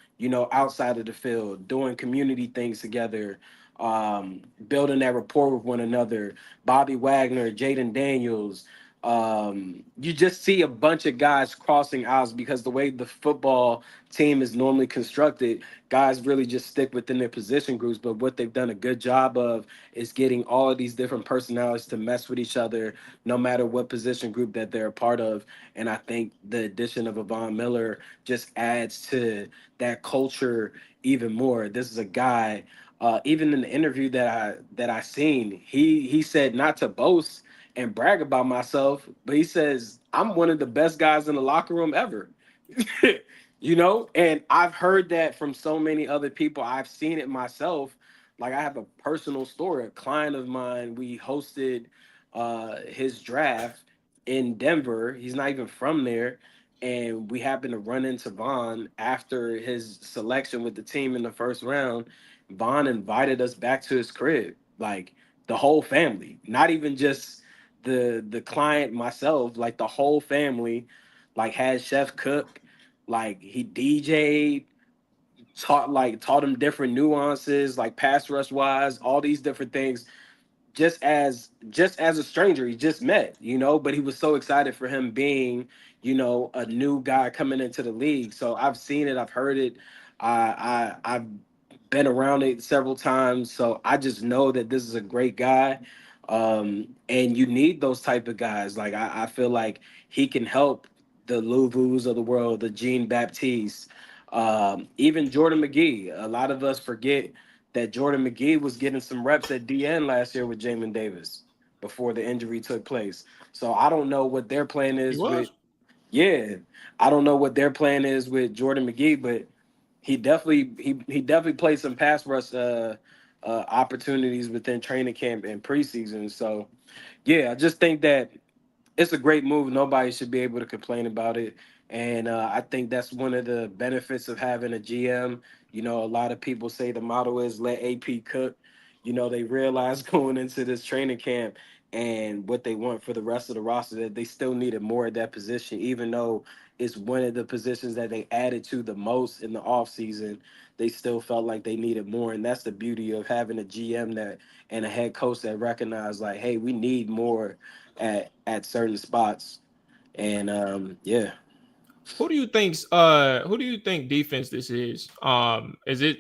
outside of the field, doing community things together, building that rapport with one another. Bobby Wagner, Jaden Daniels. You just see a bunch of guys crossing aisles because the way the football team is normally constructed, guys really just stick within their position groups. But what they've done a good job of is getting all of these different personalities to mess with each other, no matter what position group that they're a part of. And I think the addition of a Von Miller just adds to that culture even more. This is a guy, even in the interview that I seen, he said not to boast and brag about myself, but he says I'm one of the best guys in the locker room ever. And I've heard that from so many other people. I've seen it myself. Like I have a personal story. A client of mine, we hosted his draft in Denver. He's not even from there. And we happened to run into Vaughn after his selection with the team in the first round. Vaughn invited us back to his crib, like the whole family, not even just the client, myself, like the whole family, like had chef cook, like he DJ'd, taught him different nuances, like pass rush wise, all these different things just as a stranger he just met, but he was so excited for him being, a new guy coming into the league. So I've seen it, I've heard it, I've been around it several times. So I just know that this is a great guy. And you need those type of guys. Like I feel like he can help the Louvu's of the world, the Jean Baptiste, even Jordan McGee. A lot of us forget that Jordan McGee was getting some reps at DN last year with Jamin Davis before the injury took place. So I don't know what their plan He is with. was. Yeah, I don't know what their plan is with Jordan McGee, but he definitely played some pass rush opportunities within training camp and preseason. So yeah, I just think that it's a great move. Nobody should be able to complain about it. And I think that's one of the benefits of having a GM. A lot of people say the motto is let AP cook. They realize going into this training camp and what they want for the rest of the roster that they still needed more at that position, even though it's one of the positions that they added to the most in the offseason. They still felt like they needed more. And that's the beauty of having a GM that and a head coach that recognize like, hey, we need more at certain spots. And yeah. Who do you think defense this is it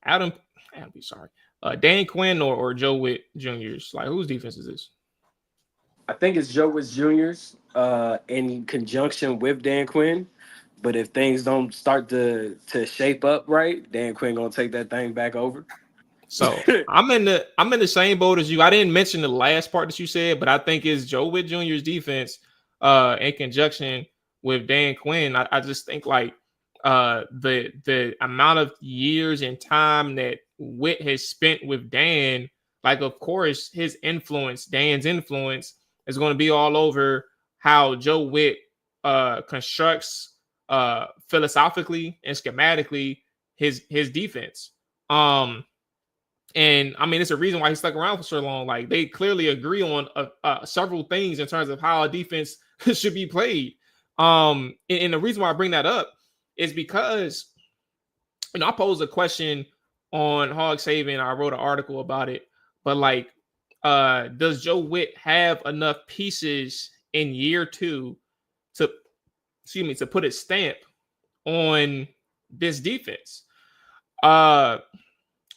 Adam sorry. Dan Quinn or Joe Whitt Jr.'s? Like whose defense is this? I think it's Joe Woods Jr.'s in conjunction with Dan Quinn. But if things don't start to shape up right, Dan Quinn gonna take that thing back over. So I'm in the same boat as you. I didn't mention the last part that you said, but I think it's Joe Whitt Jr.'s defense in conjunction with Dan Quinn. I just think like the amount of years and time that Whitt has spent with Dan, like of course his influence, Dan's influence, is going to be all over how Joe Whitt constructs philosophically and schematically his defense. And I mean, it's a reason why he stuck around for so long. Like they clearly agree on several things in terms of how a defense should be played. And the reason why I bring that up is because I posed a question on Hog Saving. I wrote an article about it, but like, does Joe Whitt have enough pieces in year two to, to put a stamp on this defense?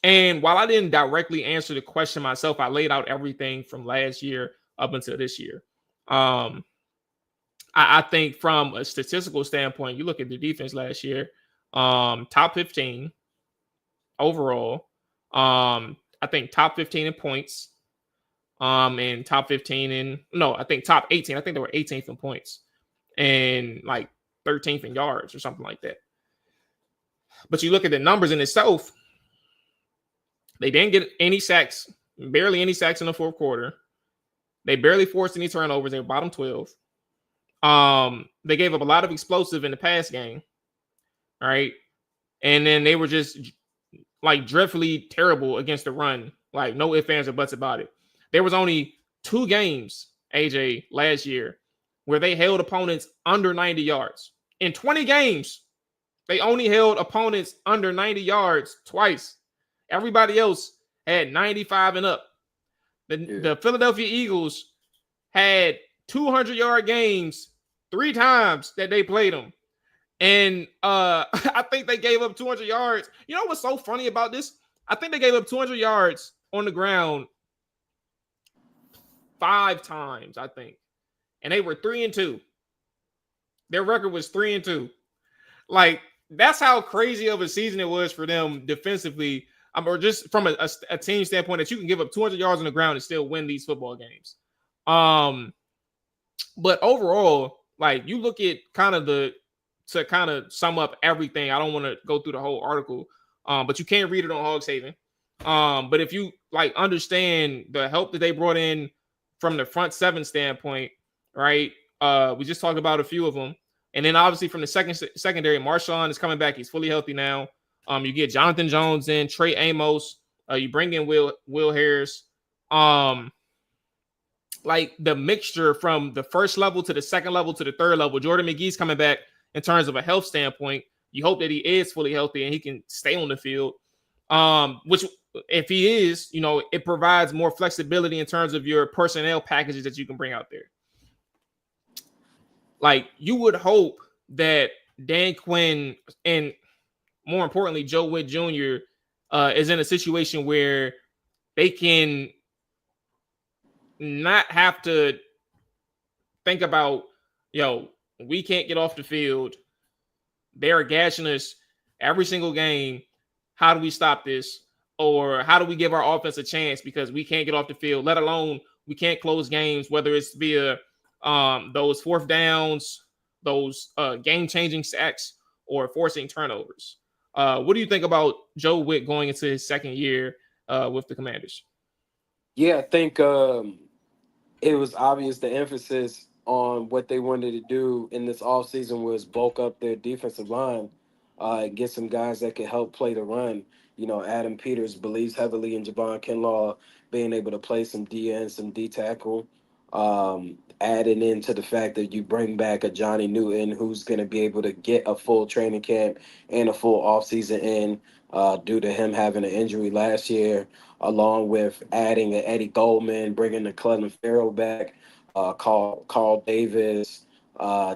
And while I didn't directly answer the question myself, I laid out everything from last year up until this year. I think from a statistical standpoint, you look at the defense last year, top 15 overall. I think top 15 in points, and top 15 in I think top 18. I think they were 18th in points and like 13th in yards or something like that. But you look at the numbers in itself. They didn't get any sacks, barely any sacks in the fourth quarter. They barely forced any turnovers. They were bottom 12. They gave up a lot of explosive in the pass game. All right. And then they were just like dreadfully terrible against the run. Like no ifs, ands, or buts about it. There was only 2 games, AJ, last year where they held opponents under 90 yards. In 20 games, they only held opponents under 90 yards twice. Everybody else had 95 and up. The Philadelphia Eagles had 200-yard games 3 times that they played them. And I think they gave up 200 yards. You know what's so funny about this? I think they gave up 200 yards on the ground 5 times, I think. And they were 3-2. Their record was 3-2. Like, that's how crazy of a season it was for them defensively. Or just from a team standpoint, that you can give up 200 yards on the ground and still win these football games. But overall, like you look at to sum up everything. I don't want to go through the whole article, but you can read it on Hog Saving. But if you like understand the help that they brought in from the front 7 standpoint, right? We just talked about a few of them. And then obviously from the secondary, Marshawn is coming back. He's fully healthy now. You get Jonathan Jones in, Trey Amos. You bring in Will Harris. Like the mixture from the first level to the second level to the third level. Jordan McGee's coming back in terms of a health standpoint. You hope that he is fully healthy and he can stay on the field. Which if he is, it provides more flexibility in terms of your personnel packages that you can bring out there. Like you would hope that Dan Quinn and more importantly, Joe Whitt Jr. Is in a situation where they can not have to think about, we can't get off the field. They're gashing us every single game. How do we stop this? Or how do we give our offense a chance because we can't get off the field, let alone we can't close games, whether it's via those 4th downs, those game-changing sacks, or forcing turnovers. What do you think about Joe Whitt going into his second year with the Commanders? Yeah, I think it was obvious the emphasis on what they wanted to do in this offseason was bulk up their defensive line, get some guys that could help play the run. Adam Peters believes heavily in Javon Kinlaw being able to play some D and some D tackle. Adding into the fact that you bring back a Johnny Newton who's going to be able to get a full training camp and a full offseason in due to him having an injury last year, along with adding an Eddie Goldman, bringing the Clelin Ferrell back, Carl Davis,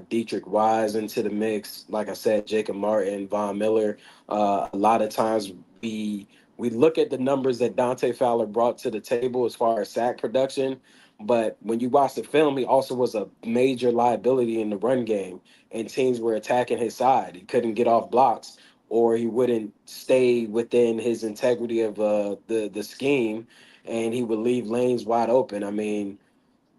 Dietrich Wise into the mix. Like I said, Jacob Martin, Von Miller. A lot of times we look at the numbers that Dante Fowler brought to the table as far as sack production, but when you watch the film, he also was a major liability in the run game, and teams were attacking his side. He couldn't get off blocks, or he wouldn't stay within his integrity of the scheme, and he would leave lanes wide open. I mean,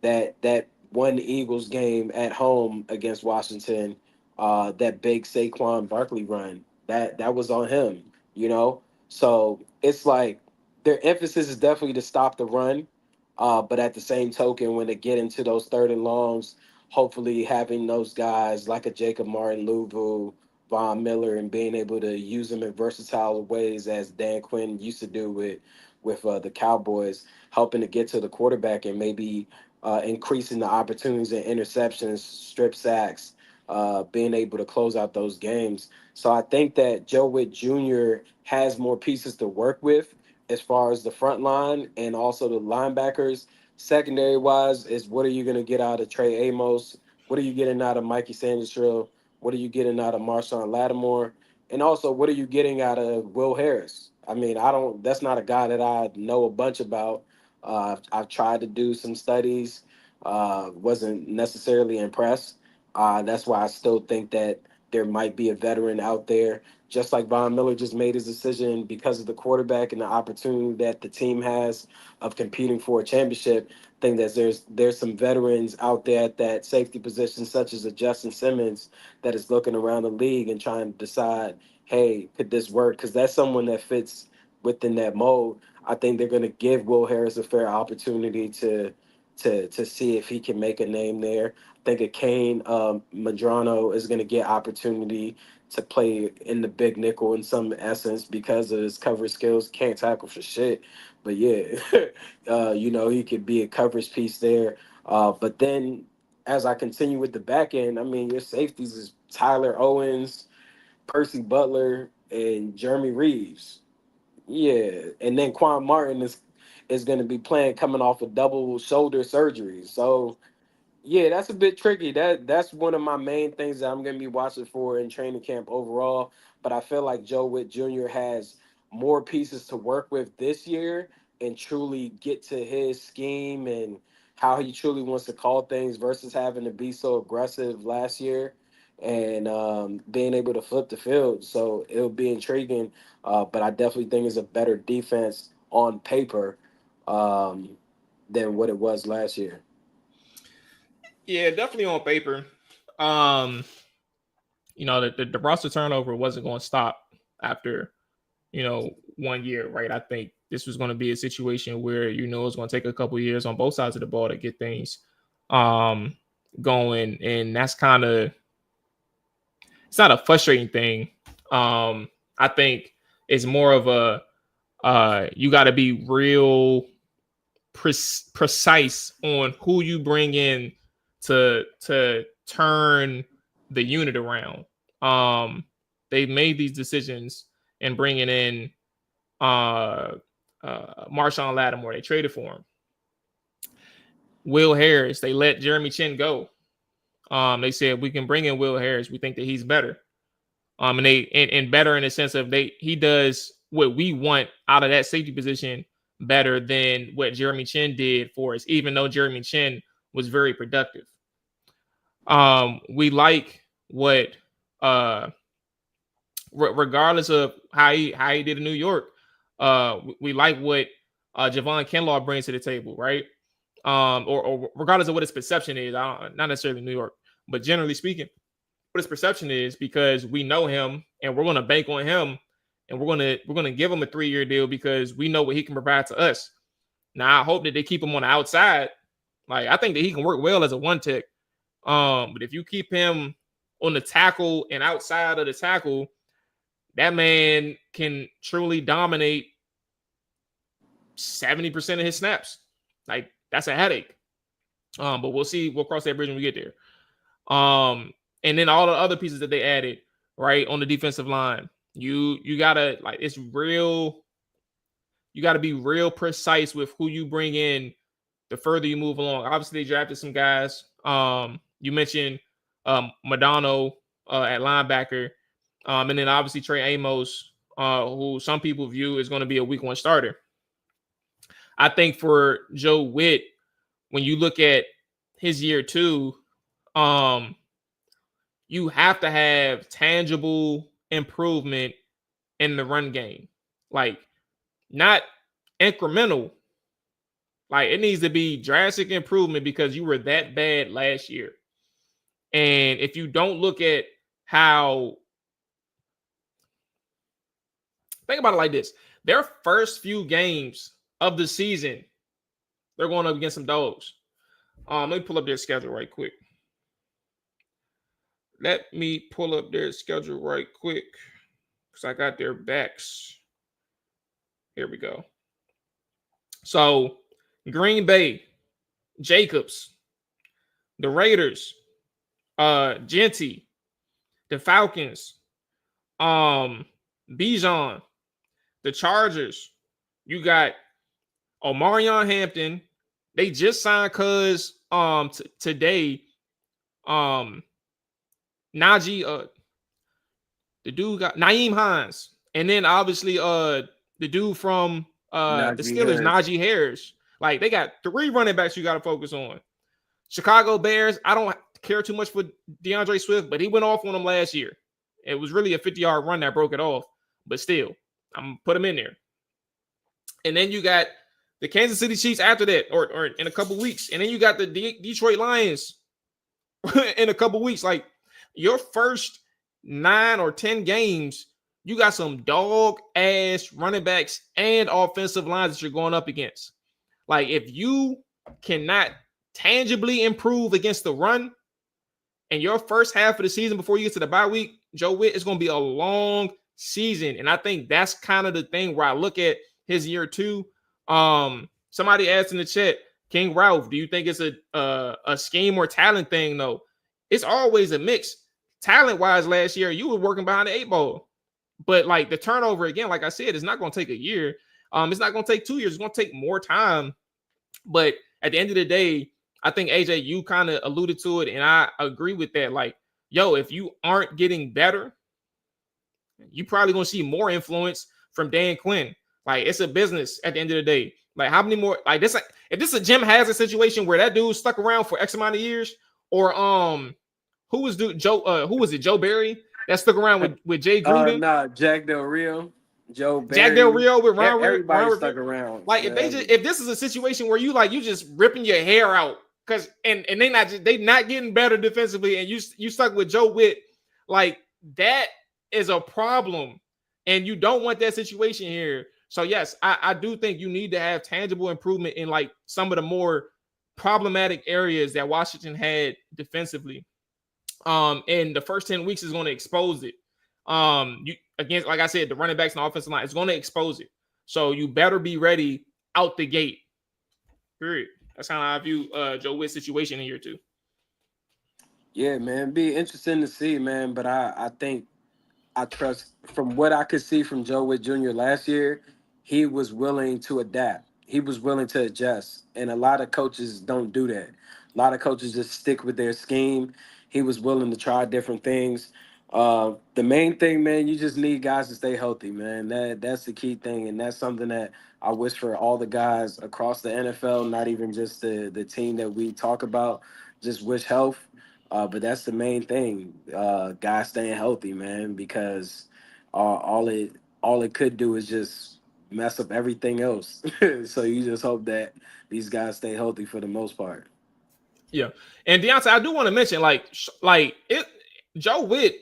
that one Eagles game at home against Washington, that big Saquon Barkley run, that was on him, you know. So it's like their emphasis is definitely to stop the run, but at the same token, when they get into those third and longs, hopefully having those guys like a Jacob Martin, Louvu, Von Miller, and being able to use them in versatile ways as Dan Quinn used to do with the Cowboys, helping to get to the quarterback and maybe increasing the opportunities and interceptions, strip sacks, being able to close out those games. So I think that Joe Whitt Jr. has more pieces to work with as far as the front line and also the linebackers. Secondary wise, is what are you going to get out of Trey Amos? What are you getting out of Mikey Sanders? What are you getting out of Marshawn Lattimore? And also, what are you getting out of Will Harris? I mean, I don't. That's not a guy that I know a bunch about. I've tried to do some studies, wasn't necessarily impressed. That's why I still think that there might be a veteran out there, just like Von Miller just made his decision because of the quarterback and the opportunity that the team has of competing for a championship. I think that there's some veterans out there at that safety position, such as a Justin Simmons, that is looking around the league and trying to decide, hey, could this work? Because that's someone that fits within that mold. I think they're going to give Will Harris a fair opportunity to see if he can make a name there. I think a Kane Madrano is going to get opportunity to play in the big nickel in some essence because of his coverage skills. Can't tackle for shit, but yeah, he could be a coverage piece there. But then as I continue with the back end, I mean, your safeties is Tyler Owens, Percy Butler, and Jeremy Reeves. Yeah, and then Quan Martin is going to be playing coming off a double shoulder surgery. So yeah, that's a bit tricky. That's one of my main things that I'm going to be watching for in training camp overall. But I feel like Joe Whitt Jr. has more pieces to work with this year and truly get to his scheme and how he truly wants to call things versus having to be so aggressive last year and being able to flip the field. So it'll be intriguing. But I definitely think it's a better defense on paper um, than what it was last year. Yeah, definitely on paper. Um, the roster turnover wasn't going to stop after 1 year, right? I think this was going to be a situation where it's going to take a couple of years on both sides of the ball to get things going, and that's kind of it's not a frustrating thing. I think it's more of a you got to be real precise on who you bring in to turn the unit around. They've made these decisions and bringing in Marshawn Lattimore. They traded for him. Will Harris. They let Jeremy Chin go. They said we can bring in Will Harris. We think that he's better. And better in the sense of he does what we want out of that safety position better than what Jeremy Chin did for us, even though Jeremy Chin was very productive. We like what regardless of how he did in New York, we like what Javon Kinlaw brings to the table, right? Or regardless of what his perception is, not necessarily New York, but generally speaking, what his perception is, because we know him and we're going to bank on him and we're going to give him a 3-year deal because we know what he can provide to us. Now I hope that they keep him on the outside. Like, I think that he can work well as a one tech. But if you keep him on the tackle and outside of the tackle, that man can truly dominate 70% of his snaps. Like, that's a headache. But we'll see. We'll cross that bridge when we get there. And then all the other pieces that they added, right, on the defensive line. You gotta, like, it's real. You gotta be real precise with who you bring in the further you move along. Obviously, they drafted some guys. You mentioned Madonna at linebacker, and then obviously Trey Amos, who some people view is going to be a week 1 starter. I think for Joe Whitt, when you look at his year 2, you have to have tangible improvement in the run game, like not incremental. Like it needs to be drastic improvement because you were that bad last year. And if you don't look at how, think about it like this, their first few games of the season, they're going up against some dogs. Let me pull up their schedule right quick. Because I got their backs. Here we go. So Green Bay, Jacobs, the Raiders, Genty, the Falcons, Bijan, the Chargers. You got Omarion Hampton. They just signed today. Najee, the dude got Naeem Hines, and then obviously the dude from the Steelers, Najee Harris. Like they got 3 running backs you got to focus on. Chicago Bears, I don't care too much for DeAndre Swift, but he went off on them last year. It was really a 50-yard run that broke it off, but still, I'm gonna put him in there. And then you got the Kansas City Chiefs after that, or in a couple weeks, and then you got the Detroit Lions in a couple weeks. Like your first 9 or 10 games, you got some dog ass running backs and offensive lines that you're going up against. Like if you cannot tangibly improve against the run in your first half of the season before you get to the bye week, Joe Whitt, is going to be a long season. And I think that's kind of the thing where I look at his year 2. Somebody asked in the chat, King Ralph, do you think it's a scheme or talent thing? No, it's always a mix. Talent-wise, last year, you were working behind the 8 ball. But like the turnover, again, like I said, it's not going to take a year. It's not going to take 2 years. It's going to take more time. But at the end of the day, I think, AJ, you kind of alluded to it, and I agree with that. Like, yo, if you aren't getting better, you probably going to see more influence from Dan Quinn. Like, it's a business at the end of the day. Like, how many more? Like, this, if this is a Jim Hazard situation where that dude stuck around for X amount of years, or who was it? Joe Barry that stuck around with Jay Gruden? Jack Del Rio. Joe Barry. Jack Del Rio with Ron. Everybody stuck around. Like if this is a situation where you just ripping your hair out and they not getting better defensively, and you stuck with Joe Whitt, like that is a problem, and you don't want that situation here. So yes, I do think you need to have tangible improvement in like some of the more problematic areas that Washington had defensively. And the first 10 weeks is going to expose it. Again, like I said, the running backs and the offensive line is going to expose it. So you better be ready out the gate. Period. That's how I view Joe Whitt's situation in year 2. Yeah, man, be interesting to see, man. But I think I trust, from what I could see from Joe Whitt Jr. last year, he was willing to adapt. He was willing to adjust. And a lot of coaches don't do that. A lot of coaches just stick with their scheme. He was willing to try different things. The main thing, man, you just need guys to stay healthy, man. That's the key thing, and that's something that I wish for all the guys across the NFL, not even just the team that we talk about. Just wish health, but that's the main thing, guys staying healthy, man, because all it could do is just mess up everything else. So you just hope that these guys stay healthy for the most part. Yeah, and Deontay, I do want to mention, Joe Whitt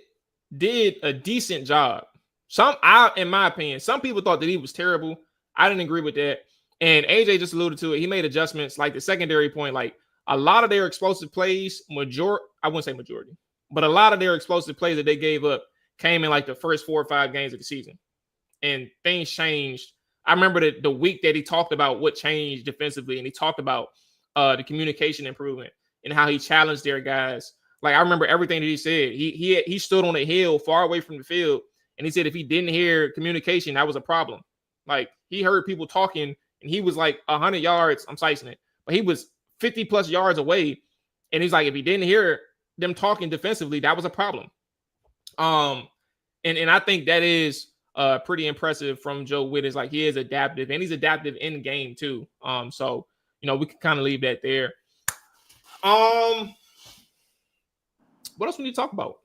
did a decent job. In my opinion, some people thought that he was terrible. I didn't agree with that. And AJ just alluded to it. He made adjustments, like the secondary point, like a lot of their explosive plays, I wouldn't say majority, but a lot of their explosive plays that they gave up came in like the first 4 or 5 games of the season. And things changed. I remember the week that he talked about what changed defensively, and he talked about the communication improvement and how he challenged their guys. Like, I remember everything that he said. He stood on a hill far away from the field, and he said if he didn't hear communication, that was a problem. Like, he heard people talking, and he was like 100 yards. I'm slicing it, but he was 50 plus yards away, and he's like, if he didn't hear them talking defensively, that was a problem. And I think that is pretty impressive from Joe Whitt. Is like he is adaptive, and he's adaptive in game too. So we can kind of leave that there. What else we need to talk about?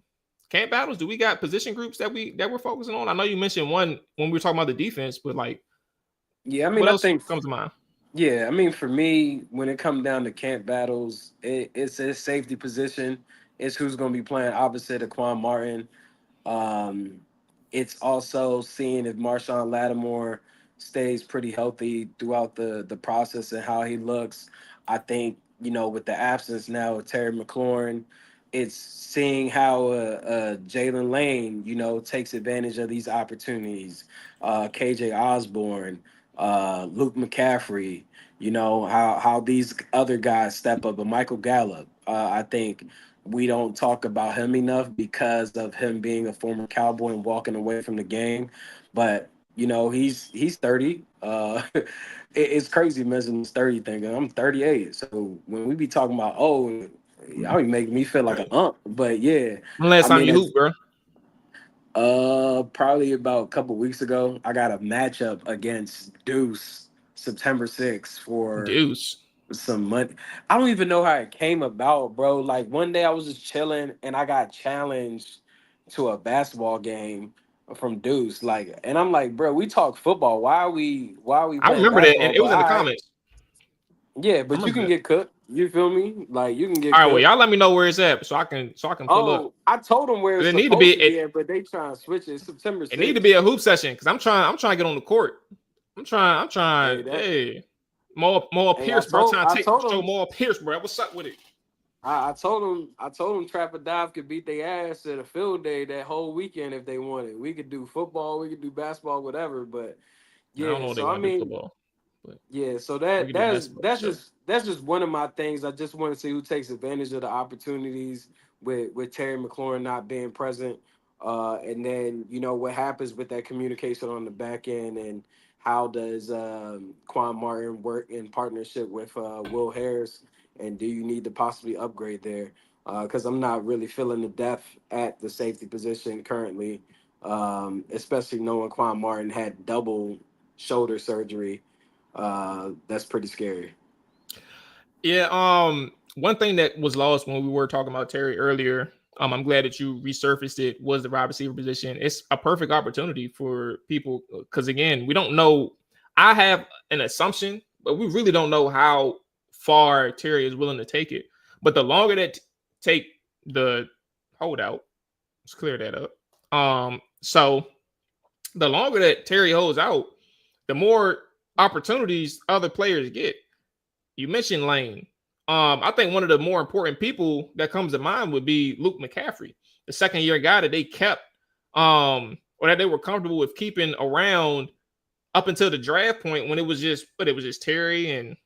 Camp battles. Do we got position groups that we're focusing on? I know you mentioned one when we were talking about the defense, but like, yeah, I mean, what I else think comes to mind? Yeah, I mean, for me, when it comes down to camp battles, it's a safety position. It's who's going to be playing opposite of Quan Martin. Um, it's also seeing if Marshawn Lattimore stays pretty healthy throughout the process and how he looks. I think, with the absence now of Terry McLaurin, it's seeing how Jalen Lane, takes advantage of these opportunities. KJ Osborne, Luke McCaffrey, how these other guys step up. But Michael Gallup, I think we don't talk about him enough because of him being a former Cowboy and walking away from the game. But he's 30. It's crazy mentioning this 30 thing. I'm 38, so when we be talking about y'all be making me feel like an ump. But yeah, When last I time mean, you hooped, bro? probably about a couple weeks ago, I got a matchup against Deuce September 6th for Deuce. some money. I don't even know how it came about, bro. Like one day I was just chilling and I got challenged to a basketball game from Deuce. Like, and I'm like, bro, we talk football. Why are we I playing remember that, and basketball? it But was in the all right. comments. Yeah, I but you remember can that. get cooked. You feel me? Like you can get All right, well, cooked. y'all let me know where it's at so I can pull up. Oh, I told them where it's It need to supposed be to be at, but they trying to switch it. It's September it need to 6th. be a hoop session because I'm trying to get on the court. I'm Hey, trying. Hey, more hey, I Pierce, bro. told Trying I to told show them more Pierce, bro. What's up with it? I told them Trapper Dive could beat their ass at a field day that whole weekend if they wanted. We could do football, we could do basketball, whatever. But I don't yeah, know what they so I want to do mean, football, but yeah, so we can do basketball for sure. that's just one of my things. I just want to see who takes advantage of the opportunities with Terry McLaurin not being present. And then what happens with that communication on the back end, and how does Quan Martin work in partnership with Will Harris, and do you need to possibly upgrade there? Because I'm not really feeling the depth at the safety position currently, especially knowing Quan Martin had double shoulder surgery. That's pretty scary. Yeah. One thing that was lost when we were talking about Terry earlier. I'm glad that you resurfaced it. Was the wide receiver position? It's a perfect opportunity for people because again, we don't know. I have an assumption, but we really don't know how far Terry is willing to take it. But the longer that take the holdout, let's clear that up. So the longer that Terry holds out, the more opportunities other players get. You mentioned Lane. I think one of the more important people that comes to mind would be Luke McCaffrey, the second year guy that they kept, or that they were comfortable with keeping around up until the draft point when it was just Terry and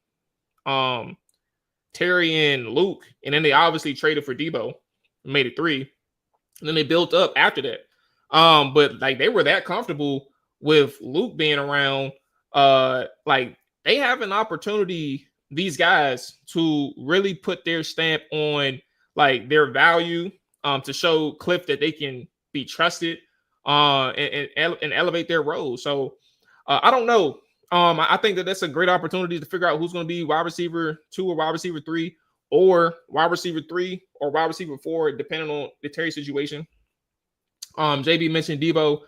Luke, and then they obviously traded for Debo, made it 3, and then they built up after that. But like they were that comfortable with Luke being around, like they have an opportunity, these guys, to really put their stamp on like their value, to show Cliff that they can be trusted, and elevate their role. So I don't know. I think that that's a great opportunity to figure out who's going to be wide receiver 2 or wide receiver 3, or wide receiver 3 or wide receiver 4, depending on the Terry situation. JB mentioned Debo.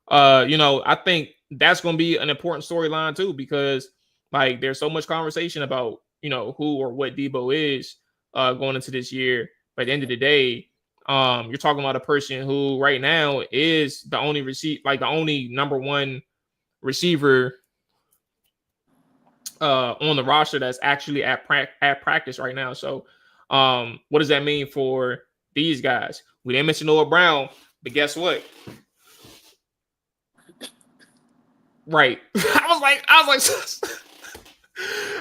I think that's going to be an important storyline too, because like there's so much conversation about who or what Debo is going into this year. But at the end of the day, you're talking about a person who right now is the only the only number 1 receiver on the roster that's actually at practice right now. So what does that mean for these guys? We didn't mention Noah Brown, but guess what? Right. I was like,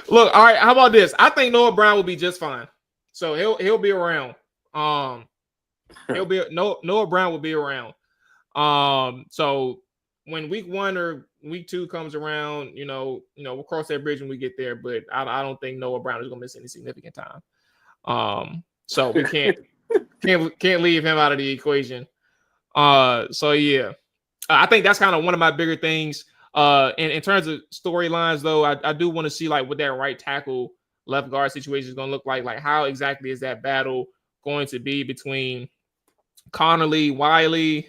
look, all right, how about this? I think Noah Brown will be just fine. So he'll be around. Noah Brown will be around. So when week 1 or week 2 comes around, we'll cross that bridge when we get there. But I don't think Noah Brown is gonna miss any significant time. So we can't Can't leave him out of the equation. So yeah, I think that's kind of one of my bigger things. In terms of storylines, though, I do want to see like what that right tackle, left guard situation is going to look like. Like, how exactly is that battle going to be between Connerly, Wiley,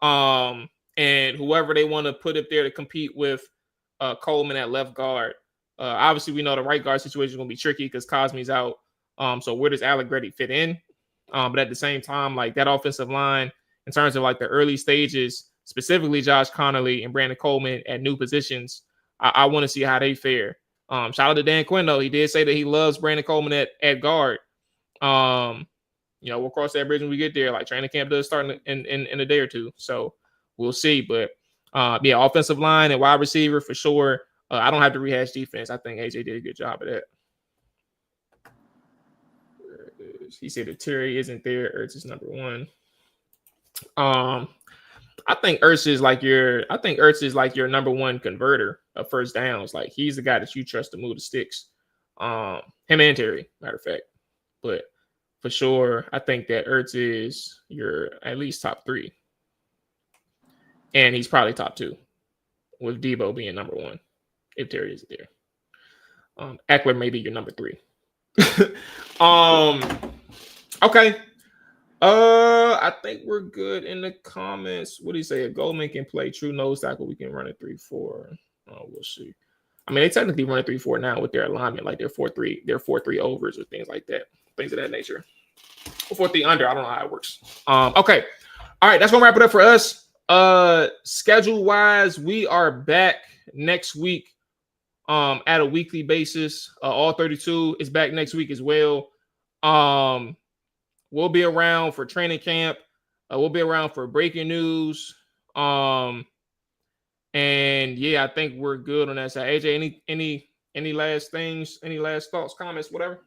and whoever they want to put up there to compete with Coleman at left guard. Obviously, we know the right guard situation is going to be tricky because Cosme's out. So where does Allegretti fit in? But at the same time, like that offensive line, in terms of like the early stages, specifically Josh Connerly and Brandon Coleman at new positions, I want to see how they fare. Shout out to Dan Quinn, though. He did say that he loves Brandon Coleman at guard. We'll cross that bridge when we get there. Like training camp does start in a day or two. So we'll see. But offensive line and wide receiver for sure. I don't have to rehash defense. I think AJ did a good job of that. He said that Terry isn't there. Ertz is number one. I think Ertz is like your number one converter of first downs. Like he's the guy that you trust to move the sticks. Him and Terry, matter of fact. But for sure, I think that Ertz is your at least top 3. And he's probably top 2, with Debo being number 1 if Terry isn't there. Eckler may be your number 3. Okay. I think we're good in the comments. What do you say? If Goldman can play true nose tackle, we can run a 3-4. We'll see. I mean, they technically run a 3-4 now with their alignment, like they're 4-3 overs or things like that, things of that nature. Or 4-3 under. I don't know how it works. Okay. All right, that's gonna wrap it up for us. Schedule wise, we are back next week. At a weekly basis. All 32 is back next week as well. We'll be around for training camp. We'll be around for breaking news. And yeah, I think we're good on that side. AJ, any last things? Any last thoughts, comments, whatever?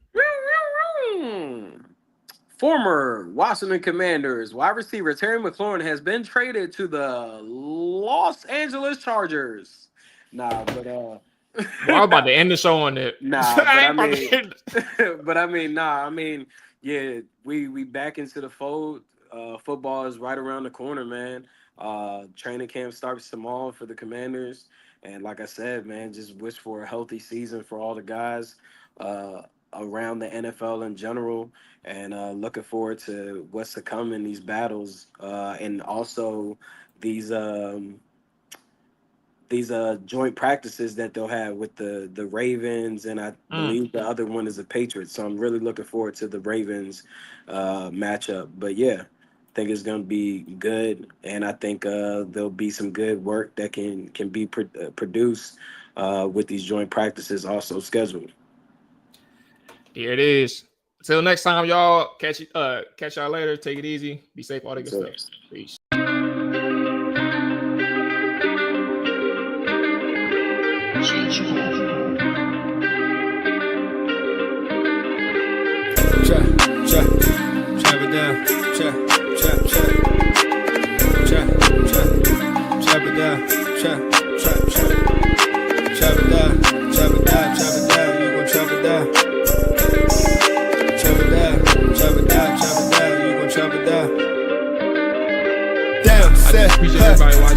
Former Washington Commanders wide receiver Terry McLaurin has been traded to the Los Angeles Chargers. Nah, but well, I'm about to end the show on it. Nah, but I mean, yeah, we back into the fold. Football is right around the corner, man. Training camp starts tomorrow for the Commanders, and like I said, man, just wish for a healthy season for all the guys around the NFL in general, and looking forward to what's to come in these battles, and also these joint practices that they'll have with the Ravens, and I believe the other one is the Patriots. So I'm really looking forward to the Ravens matchup. But yeah, I think it's going to be good, and I think there'll be some good work that can be produced with these joint practices also scheduled. Here it is. Until next time, y'all. Catch y'all later. Take it easy. Be safe. All the good stuff. Peace. Chop it down. Chop it down. Chop it down. You gon' chop it down. Chop it down. You gon' chop it down. Damn, set.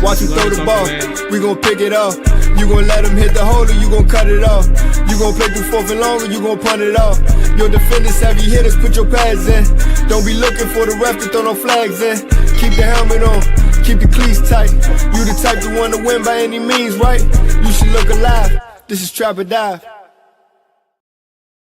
Watch him throw the ball. We gon' pick it off. You gon' let him hit the hole or you gon' cut it off. You gon' play through 4th and long or you gon' punt it off. Your defenders, heavy hitters, put your pads in. Don't be looking for the ref to throw no flags in. Keep the helmet on, keep the cleats tight. You the type to want to win by any means, right? You should look alive. This is Trap or Dive.